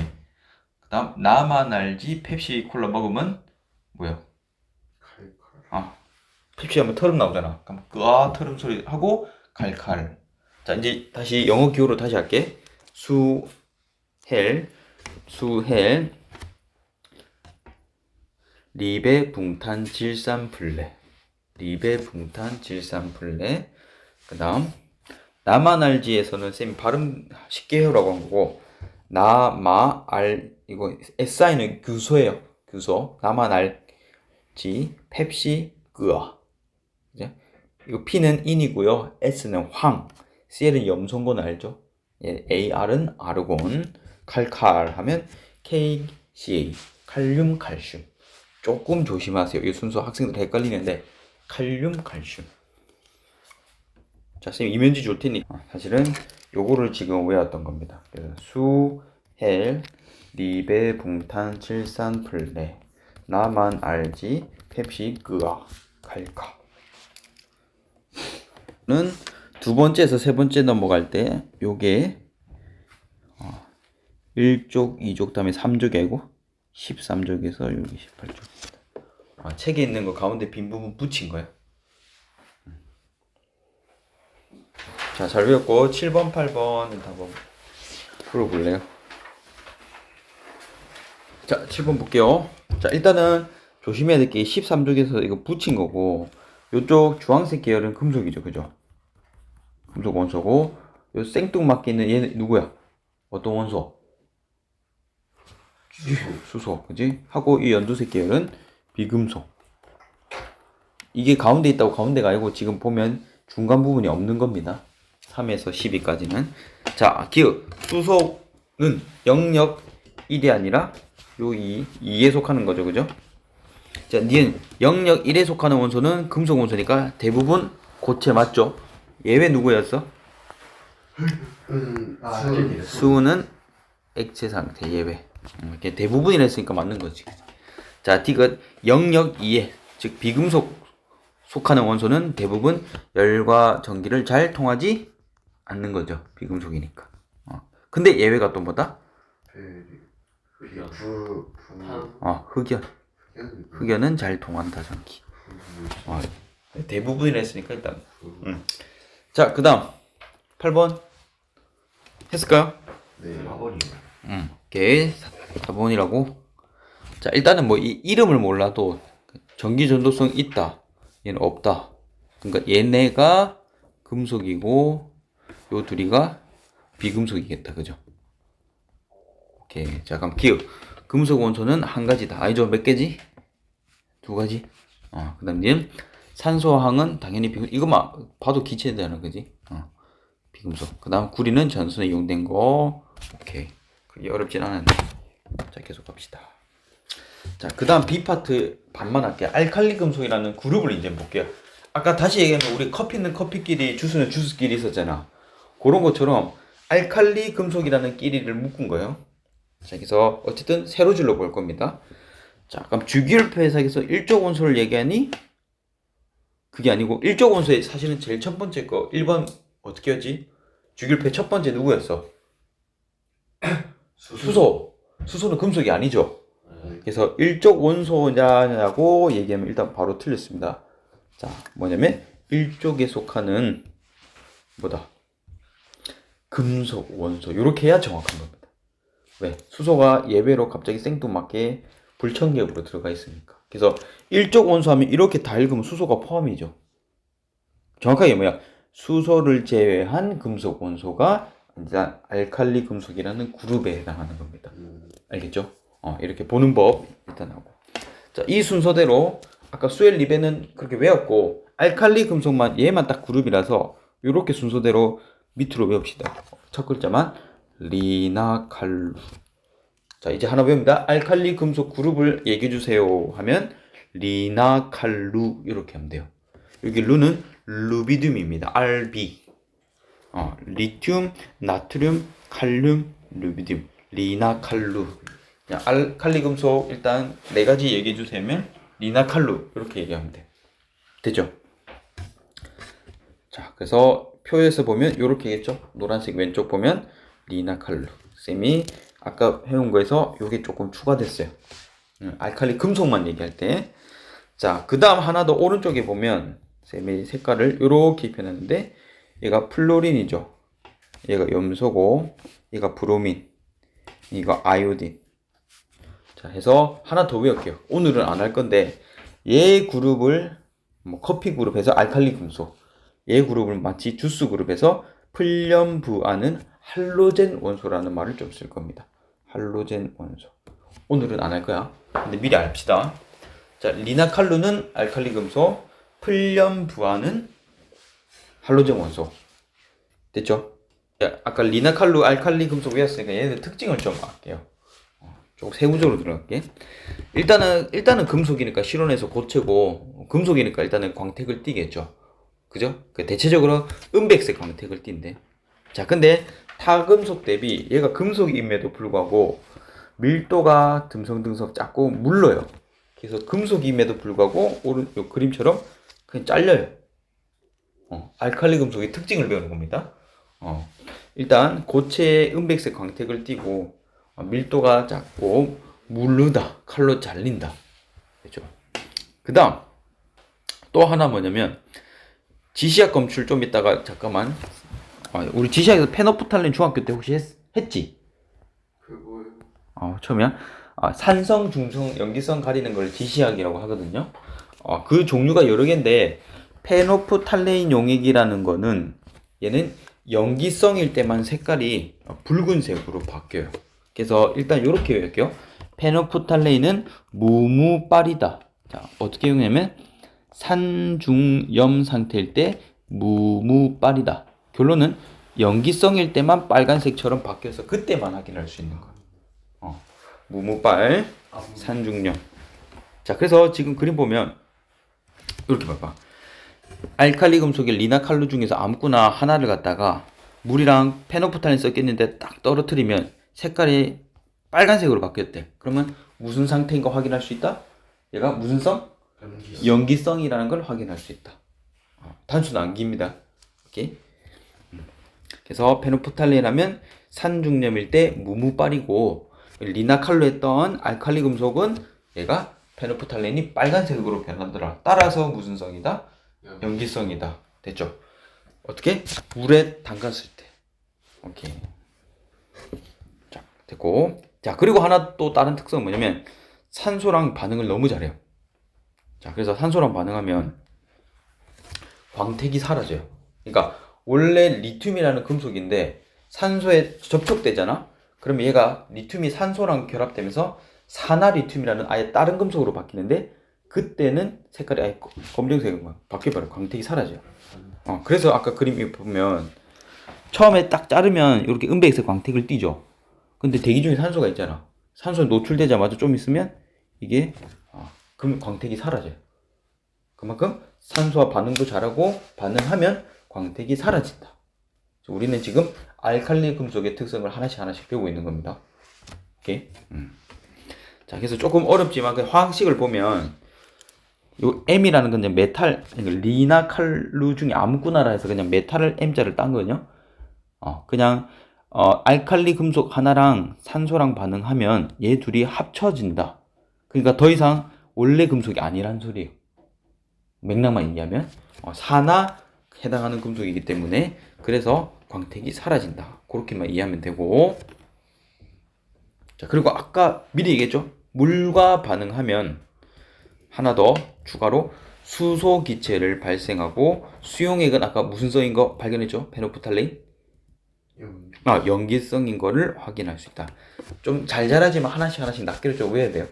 그 다음 나만 알지 펩시 콜라 먹으면 뭐야? 펩시 하면 터름 나오잖아. 그럼 끄아 터름 소리 하고 칼칼. 자, 이제 다시 영어 기호로 다시 할게. 수헬 리베 붕탄 질산 플레. 그 다음 나만 알지에서는 쌤이 발음 쉽게 해오라고 한 거고, 이거 SI는 규소예요. 규소. 나만 알지 펩시 끄아. 이제 이거 P는 인이고요. S는 황. CL은 염손곤 알죠? AR은 아르곤. 칼칼 하면 KCA. 칼륨 칼슘. 조금 조심하세요. 이 순서 학생들 헷갈리는데 칼륨 칼슘. 자, 선생님 이면지 줄 테니 사실은 요거를 지금 외웠던 겁니다. 그래서 수헬 리베 붕탄 질산 플레 나만 알지 펩시 끄아 칼카. 는 두 번째에서 세 번째 넘어갈 때 요게 1족, 2족 다음에 3족이고 13족에서 여기 18족. 책에 있는 거 가운데 빈 부분 붙인 거야. 자, 잘 외웠고 7번, 8번은 한번 풀어볼래요? 자, 7번 볼게요. 자, 일단은 조심해야 될 게 13족에서 이거 붙인 거고, 요쪽 주황색 계열은 금속이죠, 그죠? 금속 원소고, 요 생뚱맞게 있는 얘는 누구야? 어떤 원소? 수소, 그지? 하고 이 연두색 계열은 비금속. 이게 가운데 있다고 가운데가 아니고 지금 보면 중간 부분이 없는 겁니다. 3에서 12까지는. 자, 기억. 수소는 영역 1이 아니라 요 2에 속하는 거죠, 그죠? 자, 니은 영역 1에 속하는 원소는 금속 원소니까 대부분 고체 맞죠? 예외 누구였어? 수은 액체 상태 예외. 이렇게 대부분이라 했으니까 맞는 거지. 자, 디귿 영역 2에 즉 비금속 속하는 원소는 대부분 열과 전기를 잘 통하지 않는 거죠. 비금속이니까. 근데 예외가 또 뭐다? 흑연. 흑연은 잘 통한다 전기. 대부분이라 했으니까 일단. 자, 그다음 8번 했을까요? 네. 4번이요. 오케이. 4번이라고. 자, 일단은 뭐 이 이름을 몰라도 전기 전도성 있다. 얘는 없다. 그러니까 얘네가 금속이고 요 둘이가 비금속이겠다. 그죠? 오케이. 자, 그럼 기억. 금속 원소는 한 가지다. 아니죠? 몇 개지? 두 가지. 그다음 님 산소항은 당연히 비금속. 이거만 봐도 기체되는 거지. 비금속. 그다음 구리는 전선에 이용된 거. 오케이. 그게 어렵진 않은데. 자, 계속 갑시다. 자, 그다음 B 파트 반만 할게요. 알칼리 금속이라는 그룹을 이제 볼게요. 아까 다시 얘기하면 우리 커피는 커피끼리, 주스는 주스끼리 있었잖아. 그런 것처럼 알칼리 금속이라는 끼리를 묶은 거예요. 자, 그래서 어쨌든 세로줄로 볼 겁니다. 자, 그럼 주기율표에서 일족 원소를 얘기하니 그게 아니고 일족 원소의 사실은 제일 첫 번째 거 1번 어떻게 했지? 주기율표 첫 번째 누구였어? 수소. 수소는 금속이 아니죠. 그래서 일족 원소냐고 얘기하면 일단 바로 틀렸습니다. 자, 뭐냐면 일족에 속하는 뭐다? 금속 원소. 이렇게 해야 정확한 겁니다. 왜? 수소가 예외로 갑자기 생뚱맞게 불청객으로 들어가 있으니까. 그래서 일족 원소 하면 이렇게 다 읽으면 수소가 포함이죠. 정확하게 뭐야? 수소를 제외한 금속 원소가 일단 알칼리 금속이라는 그룹에 해당하는 겁니다. 알겠죠? 이렇게 보는 법 일단 하고. 자, 이 순서대로 아까 수엘 리베는 그렇게 외웠고 알칼리 금속만 얘만 딱 그룹이라서 이렇게 순서대로 밑으로 외웁시다. 첫 글자만 리나칼루. 자, 이제 하나 외웁니다. 알칼리 금속 그룹을 얘기해 주세요 하면 리나칼루 이렇게 하면 돼요. 여기 루는 루비듐입니다. RB. 리튬, 나트륨, 칼륨, 루비듐. 리나칼루. 알칼리 금속 일단 네 가지 얘기해 주세요. 리나칼루 이렇게 얘기하면 돼. 됐죠? 자, 그래서 표에서 보면 이렇게겠죠? 노란색 왼쪽 보면 리나칼루. 쌤이 아까 해온 거에서 요게 조금 추가됐어요. 알칼리 금속만 얘기할 때. 자, 그 다음 하나 더 오른쪽에 보면 쌤이 색깔을 이렇게 입혀놨는데 얘가 플로린이죠. 얘가 염소고 얘가 브로민, 이거 아이오딘. 자, 해서 하나 더 외울게요. 오늘은 안 할 건데 얘 그룹을 뭐 커피 그룹에서 알칼리 금속, 얘 그룹을 마치 주스 그룹에서 플륨부아는 할로젠 원소라는 말을 좀 쓸 겁니다. 할로젠 원소. 오늘은 안 할 거야. 근데 미리 알읍시다. 자, 리나칼루는 알칼리 금속, 플륨부아는 할로젠 원소. 됐죠? 자, 아까 리나칼루 알칼리 금속 외웠으니까 얘네들 특징을 좀 할게요. 조금 세부적으로 들어갈게. 일단은 금속이니까 실온에서 고체고 금속이니까 일단은 광택을 띠겠죠. 그죠? 대체적으로 은백색 광택을 띈대. 자, 근데 타금속 대비 얘가 금속임에도 불구하고 밀도가 듬성듬성 작고 물러요. 그래서 금속임에도 불구하고 요 그림처럼 그냥 잘려요. 알칼리 금속의 특징을 배우는 겁니다. 일단 고체에 은백색 광택을 띠고 밀도가 작고 물르다, 칼로 잘린다. 그렇죠? 그 다음 또 하나 뭐냐면 지시약 검출 좀 이따가 잠깐만. 우리 지시약에서 페노프탈린 중학교 때 혹시 했지? 그거요? 처음이야? 산성, 중성, 염기성 가리는 걸 지시약이라고 하거든요. 그 종류가 여러 개인데 페노프탈레인 용액이라는 거는 얘는 염기성일 때만 색깔이 붉은색으로 바뀌어요. 그래서 일단 이렇게 외울게요. 페노프탈레인은 무무빨이다. 자, 어떻게 외우냐면 산중염 상태일 때 무무빨이다. 결론은 염기성일 때만 빨간색처럼 바뀌어서 그때만 확인할 수 있는 거예요. 무무빨, 산중염. 자, 그래서 지금 그림 보면 이렇게 봐봐. 알칼리 금속의 리나칼루 중에서 아무거나 하나를 갖다가 물이랑 페노프탈린 섞였는데 딱 떨어뜨리면 색깔이 빨간색으로 바뀌었대. 그러면 무슨 상태인 거 확인할 수 있다? 얘가 무슨 성? 연기성이라는 걸 확인할 수 있다. 단순 암기입니다. 오케이? 그래서 페노프탈린 하면 산중염일 때 무무빨이고, 리나칼루 했던 알칼리 금속은 얘가 페노프탈린이 빨간색으로 변하더라. 따라서 무슨 성이다? 연기성이다. 됐죠? 어떻게? 물에 담갔을 때. 오케이. 자, 됐고. 자, 그리고 하나 또 다른 특성은 뭐냐면 산소랑 반응을 너무 잘해요. 자, 그래서 산소랑 반응하면 광택이 사라져요. 그러니까 원래 리튬이라는 금속인데 산소에 접촉되잖아? 그럼 얘가 리튬이 산소랑 결합되면서 산화리튬이라는 아예 다른 금속으로 바뀌는데 그때는 색깔이 아예 검정색으로 바뀌어버려요. 광택이 사라져요. 그래서 아까 그림 보면 처음에 딱 자르면 이렇게 은백색 광택을 띠죠. 근데 대기 중에 산소가 있잖아. 산소에 노출되자마자 좀 있으면 이게 그럼 광택이 사라져요. 그만큼 산소와 반응도 잘하고 반응하면 광택이 사라진다. 우리는 지금 알칼리 금속의 특성을 하나씩 배우고 있는 겁니다. 오케이? 자, 그래서 조금 어렵지만 그 화학식을 보면 요 M이라는 건 그냥 메탈, 리나칼루 중에 아무거나라 해서 그냥 메탈을 M자를 딴 거거든요. 그냥 알칼리 금속 하나랑 산소랑 반응하면 얘 둘이 합쳐진다. 그러니까 더 이상 원래 금속이 아니란 소리예요. 맥락만 얘기하면 산화 해당하는 금속이기 때문에 그래서 광택이 사라진다. 그렇게만 이해하면 되고. 자, 그리고 아까 미리 얘기했죠. 물과 반응하면 하나 더 추가로 수소 기체를 발생하고 수용액은 아까 무슨 성인 거 발견했죠? 페노프탈린? 연기성인 거를 확인할 수 있다. 좀 잘 자라지만 하나씩 낱개를 좀 외워야 돼요.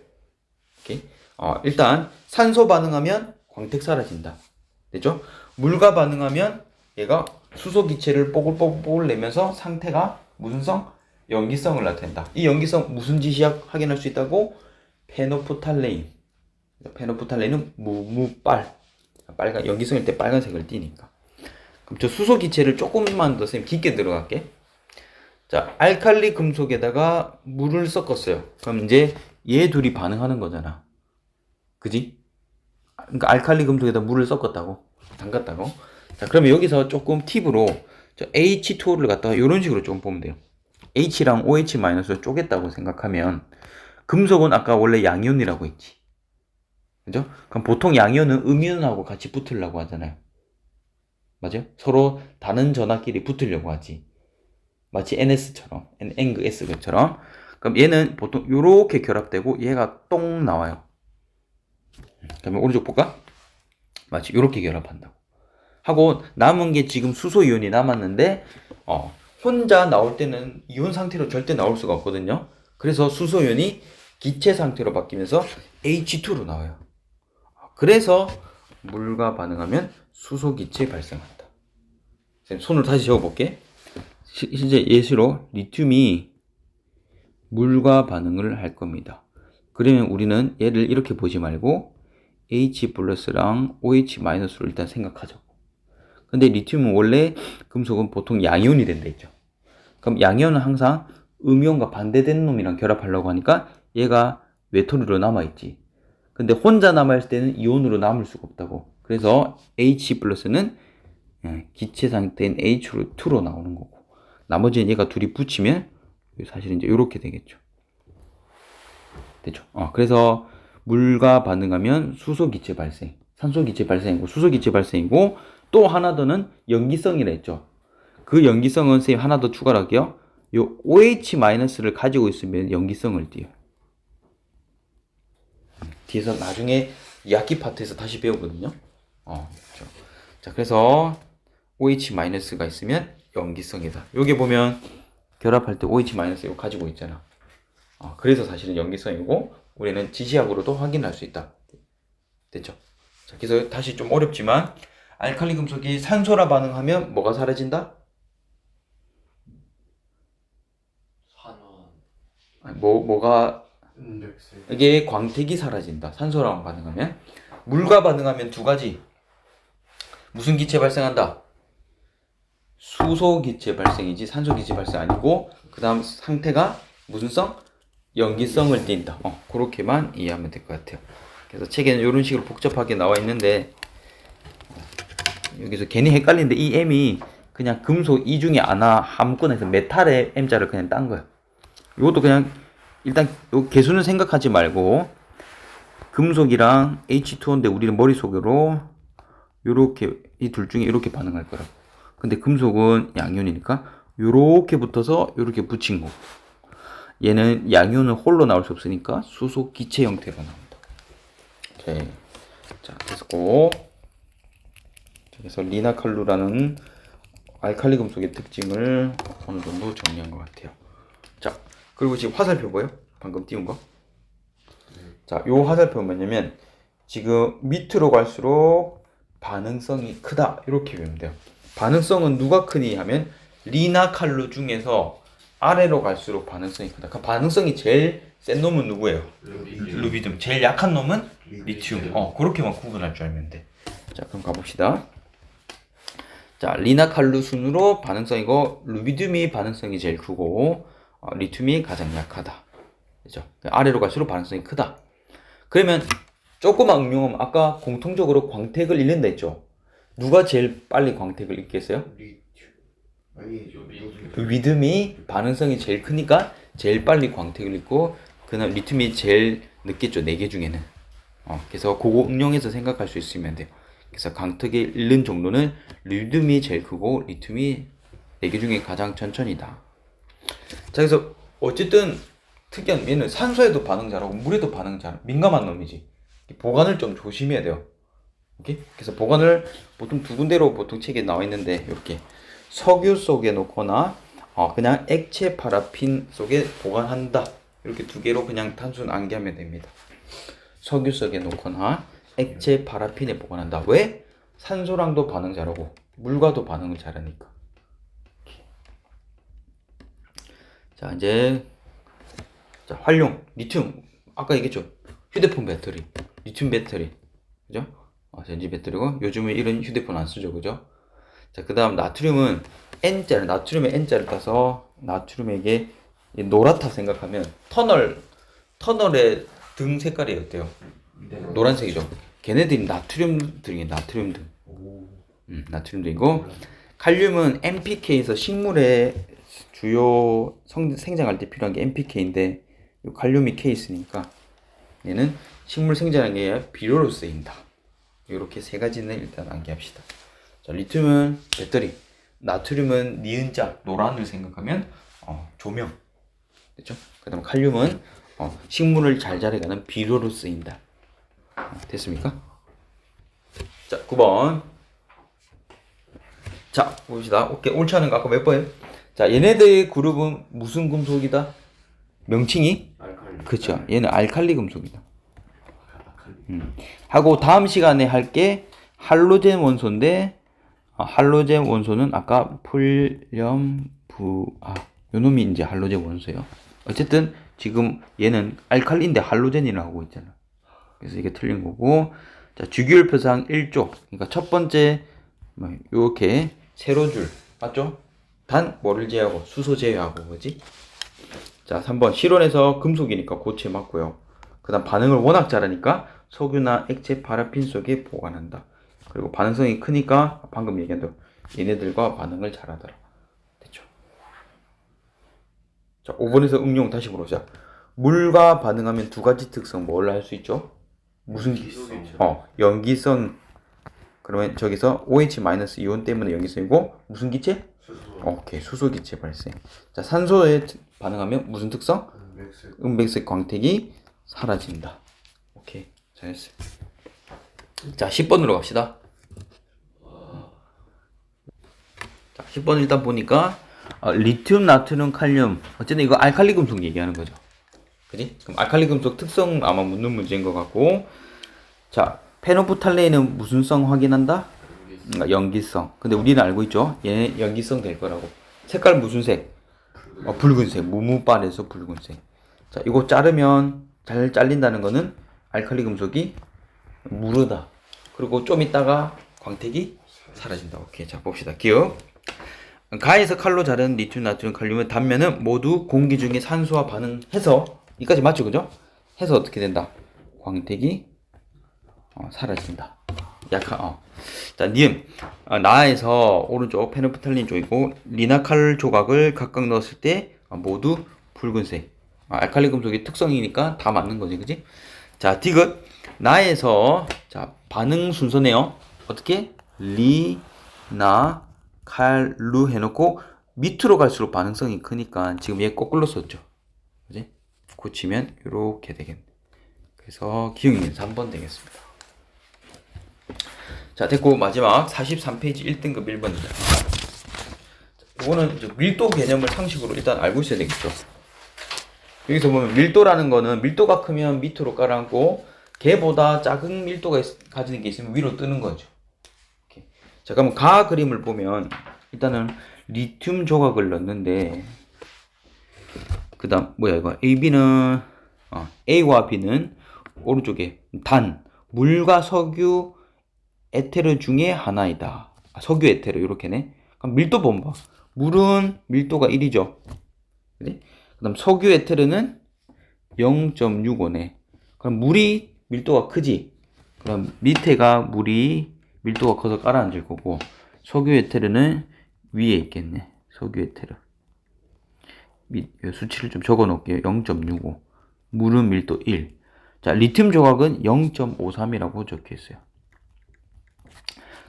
오케이? 일단 산소 반응하면 광택 사라진다. 됐죠? 물과 반응하면 얘가 수소 기체를 뽀글뽀글 내면서 상태가 무슨 성? 연기성을 나타낸다. 이 연기성 무슨 지시약 확인할 수 있다고? 페노프탈레인. 페노프탈레인은 무무빨. 빨간 연기성일 때 빨간색을 띠니까. 그럼 저 수소 기체를 조금만 더 선생님 깊게 들어갈게. 자, 알칼리 금속에다가 물을 섞었어요. 그럼 이제 얘 둘이 반응하는 거잖아. 그지? 그러니까 알칼리 금속에다 물을 섞었다고. 담갔다고. 자, 그러면 여기서 조금 팁으로 저 H2O를 갖다가 이런 식으로 좀 보면 돼요. H랑 OH-를 쪼갰다고 생각하면 금속은 아까 원래 양이온이라고 했지. 그죠? 그럼 보통 양이온은 음이온하고 같이 붙으려고 하잖아요. 맞아요? 서로 다른 전하끼리 붙으려고 하지. 마치 NS처럼, NS처럼. 그럼 얘는 보통 이렇게 결합되고 얘가 똥 나와요. 그러면 오른쪽 볼까? 마치 이렇게 결합한다고. 하고 남은 게 지금 수소 이온이 남았는데 혼자 나올 때는 이온 상태로 절대 나올 수가 없거든요. 그래서 수소 이온이 기체 상태로 바뀌면서 H2로 나와요. 그래서 물과 반응하면 수소 기체 발생한다. 손으로 다시 적어볼게. 실제 예시로 리튬이 물과 반응을 할 겁니다. 그러면 우리는 얘를 이렇게 보지 말고 H 플러스랑 OH-를 일단 생각하자고. 근데 리튬은 원래 금속은 보통 양이온이 된다 했죠. 그럼 양이온은 항상 음이온과 반대되는 놈이랑 결합하려고 하니까 얘가 외톨이로 남아있지. 근데 혼자 남아있을 때는 이온으로 남을 수가 없다고. 그래서 H 플러스는 기체 상태인 H2로 나오는 거고. 나머지는 얘가 둘이 붙이면 사실 이제 이렇게 되겠죠. 됐죠? 그래서 물과 반응하면 수소 기체 발생, 산소 기체 발생이고 수소 기체 발생이고 또 하나 더는 연기성이라 했죠. 그 연기성은 선생님 하나 더 추가를 할게요. 요 OH-를 가지고 있으면 연기성을 띄어요. 뒤에서 나중에 2학기 파트에서 다시 배우거든요. 그렇죠. 자, 그래서 OH-가 있으면 연기성이다. 여기 보면 결합할 때 OH- 이거 가지고 있잖아. 그래서 사실은 연기성이고 우리는 지시약으로도 확인할 수 있다. 됐죠? 자, 그래서 다시 좀 어렵지만 알칼리 금속이 산소라 반응하면 뭐가 사라진다? 산화. 뭐가 은백색. 이게 광택이 사라진다. 산소랑 반응하면. 물과 반응하면 두 가지. 무슨 기체 발생한다? 수소 기체 발생이지 산소 기체 발생 아니고, 그 다음 상태가 무슨 성? 연기성을 띈다. 그렇게만 이해하면 될 것 같아요. 그래서 책에는 이런 식으로 복잡하게 나와 있는데, 여기서 괜히 헷갈리는데 이 M이 그냥 금속 이 중에 하나 한꺼번에서 메탈의 M자를 그냥 딴 거야. 이것도 그냥 일단 요 개수는 생각하지 말고, 금속이랑 H2O인데 우리는 머릿속으로 요렇게 이 둘 중에 이렇게 반응할 거라고. 근데 금속은 양이온이니까 요렇게 붙어서 요렇게 붙인 거고, 얘는 양이온은 홀로 나올 수 없으니까 수소 기체 형태로 나옵니다. 오케이. 자, 됐고. 그래서 리나칼루라는 알칼리 금속의 특징을 어느 정도 정리한 것 같아요. 자, 그리고 지금 화살표 보여? 방금 띄운 거? 자, 요 화살표 뭐냐면 지금 밑으로 갈수록 반응성이 크다, 이렇게 배우면 돼요. 반응성은 누가 크니 하면 리나칼루 중에서 아래로 갈수록 반응성이 크다. 그 반응성이 제일 센 놈은 누구예요? 루비듐. 제일 약한 놈은 리튬. 그렇게만 구분할 줄 알면 돼. 자, 그럼 가봅시다. 자, 리나칼루 순으로 반응성이고, 루비듐이 반응성이 제일 크고, 리튬이 가장 약하다. 그죠? 아래로 갈수록 반응성이 크다. 그러면 조그만 응용하면 아까 공통적으로 광택을 잃는다 했죠? 누가 제일 빨리 광택을 잃겠어요? 루비듐이 반응성이 제일 크니까 제일 빨리 광택을 잃고, 그다음 리튬이 제일 늦겠죠, 4개 중에는. 그래서 그거 응용해서 생각할 수 있으면 돼요. 그래서 광택을 잃는 정도는 루비듐이 제일 크고 리튬이 4개 중에 가장 천천히다. 자, 그래서 어쨌든 특이한 얘는 산소에도 반응 잘하고 물에도 반응 잘, 민감한 놈이지. 보관을 좀 조심해야 돼요. 오케이? 그래서 보관을 보통 두 군데로 보통 책에 나와 있는데, 이렇게 석유 속에 놓거나 그냥 액체 파라핀 속에 보관한다. 이렇게 두 개로 그냥 단순 암기하면 됩니다. 석유 속에 놓거나 액체 파라핀에 보관한다. 왜? 산소랑도 반응 잘하고 물과도 반응을 잘하니까. 자, 이제 활용. 리튬 아까 얘기했죠. 휴대폰 배터리, 리튬 배터리, 그죠? 전지 배터리고, 요즘은 이런 휴대폰 안 쓰죠, 그죠? 자, 그 다음 나트륨은 N자를, 나트륨의 N자를 따서 나트륨에게 노랗다 생각하면 터널의 등 색깔이 어때요? 노란색이죠. 걔네들이 나트륨등이에요. 나트륨등. 나트륨등이고, 칼륨은 NPK에서 식물의 주요 생장할 때 필요한 게 NPK인데, 이 칼륨이 K 있으니까 얘는 식물 생장에 비료로 쓰인다. 이렇게 세 가지는 일단 암기합시다. 자, 리튬은 배터리, 나트륨은 니은자, 노란을 생각하면 조명, 됐죠? 그다음 칼륨은 식물을 잘 자라가는 비료로 쓰인다. 됐습니까? 자, 9번. 자, 봅시다. 오케이, 옳지 않은 거 아까 몇 번이에요? 자, 얘네들의 그룹은 무슨 금속이다? 명칭이? 알칼리. 그렇죠. 얘는 알칼리 금속이다. 하고 다음 시간에 할 게 할로젠 원소인데, 할로젠 원소는 아까 요 놈이 이제 할로젠 원소예요. 어쨌든 지금 얘는 알칼리인데 할로젠이라고 하고 있잖아. 그래서 이게 틀린 거고. 자, 주기율표상 1조. 그러니까 첫 번째 요렇게 세로줄 맞죠? 단 뭐를 제외하고? 수소 제외하고, 그지? 자, 3번 실온에서 금속이니까 고체 맞고요. 그 다음 반응을 워낙 잘하니까 석유나 액체 파라핀 속에 보관한다. 그리고 반응성이 크니까 방금 얘기한 대로 얘네들과 반응을 잘하더라. 됐죠? 자, 5번에서 응용 다시 물어보자. 물과 반응하면 두 가지 특성 뭘 할 수 있죠? 무슨 연기성. 그러면 저기서 OH- 이온 때문에 연기성이고, 무슨 기체? 오케이, 수소 기체 발생. 자, 산소에 반응하면 무슨 특성? 은백색 광택이 사라진다. 오케이, 잘했어요. 자, 10번으로 갑시다. 자, 10번 일단 보니까 리튬, 나트륨, 칼륨, 어쨌든 이거 알칼리 금속 얘기하는 거죠. 그지? 그럼 알칼리 금속 특성 아마 묻는 문제인 것 같고. 자, 페노프탈레인은 무슨 성 확인한다? 연기성. 근데 우리는 알고 있죠? 얘 연기성 될 거라고. 색깔 무슨 색? 붉은색. 무무빨에서 붉은색. 자, 이거 자르면 잘 잘린다는 거는 알칼리 금속이 무르다. 그리고 좀 있다가 광택이 사라진다. 오케이. 자, 봅시다. 기억. 가에서 칼로 자른 리튬, 나트륨, 칼륨의 단면은 모두 공기 중에 산소와 반응해서 이까지 맞죠, 그죠? 해서 어떻게 된다? 광택이 사라진다. 자, 니은. 나에서 오른쪽 페노프탈린 쪽이고 리나칼 조각을 각각 넣었을 때 모두 붉은색. 알칼리 금속의 특성이니까 다 맞는 거지, 그지? 자, 디귿. 나에서 자 반응 순서네요. 어떻게? 리, 나, 칼, 루 해놓고 밑으로 갈수록 반응성이 크니까 지금 얘 거꾸로 썼죠. 그지? 고치면 이렇게 되겠네. 그래서 기억이 3번 되겠습니다. 자, 됐고 마지막 43페이지 1등급 1번입니다. 이거는 밀도 개념을 상식으로 일단 알고 있어야 되겠죠. 여기서 보면 밀도라는 거는 밀도가 크면 밑으로 깔아앉고 걔보다 작은 밀도가 가지는 게 있으면 위로 뜨는 거죠. 이렇게. 자, 그러면 가 그림을 보면 일단은 리튬 조각을 넣는데 그 다음 뭐야 이거 AB는 A와 B는 오른쪽에 단 물과 석유 에테르 중에 하나이다. 석유 에테르 이렇게네. 그럼 밀도 보면 봐. 물은 밀도가 1이죠. 그지? 그 다음 석유 에테르는 0.65네. 그럼 물이 밀도가 크지? 그럼 밑에가 물이 밀도가 커서 깔아앉을 거고 석유 에테르는 위에 있겠네. 석유 에테르. 수치를 좀 적어 놓을게요. 0.65. 물은 밀도 1. 자, 리튬 조각은 0.53이라고 적혀 있어요.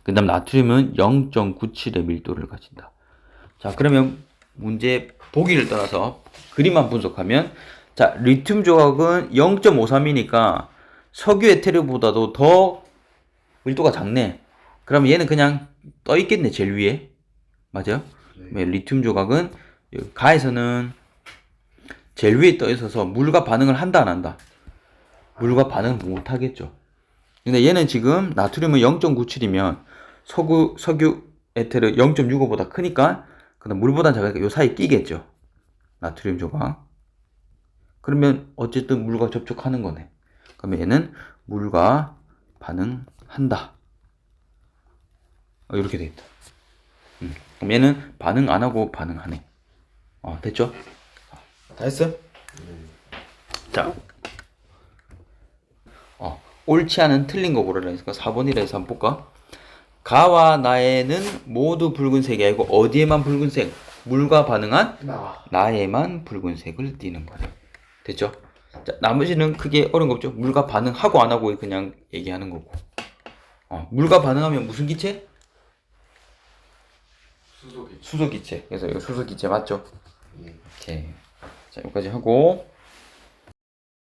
그 다음 나트륨은 0.97의 밀도를 가진다. 자, 그러면 문제 보기를 떠나서 그림만 분석하면 자, 리튬 조각은 0.53이니까 석유 에테르보다도 더 밀도가 작네. 그럼 얘는 그냥 떠 있겠네, 제일 위에. 맞아요? 네. 리튬 조각은 가에서는 제일 위에 떠 있어서 물과 반응을 한다, 안 한다? 물과 반응을 못 하겠죠. 근데 얘는 지금 나트륨은 0.97이면 석유 에테르 0.65보다 크니까 그다음 물보다 작으니까 요 사이 끼겠죠. 나트륨 조각. 그러면 어쨌든 물과 접촉하는 거네. 그러면 얘는 물과 반응한다. 이렇게 돼 있다. 그럼 얘는 반응 안 하고 반응하네. 됐죠? 다 했어? 자, 옳지 않은 틀린 거 고르라 했으니까 4번이라 해서 한번 볼까? 가와 나에는 모두 붉은색이 아니고 어디에만 붉은색? 물과 반응한 나에만 붉은색을 띠는 거네. 됐죠? 자, 나머지는 크게 어려운 거 없죠? 물과 반응하고 안 하고 그냥 얘기하는 거고. 물과 반응하면 무슨 기체? 수소기체. 그래서 이거 수소기체 맞죠? 오케이. 자, 여기까지 하고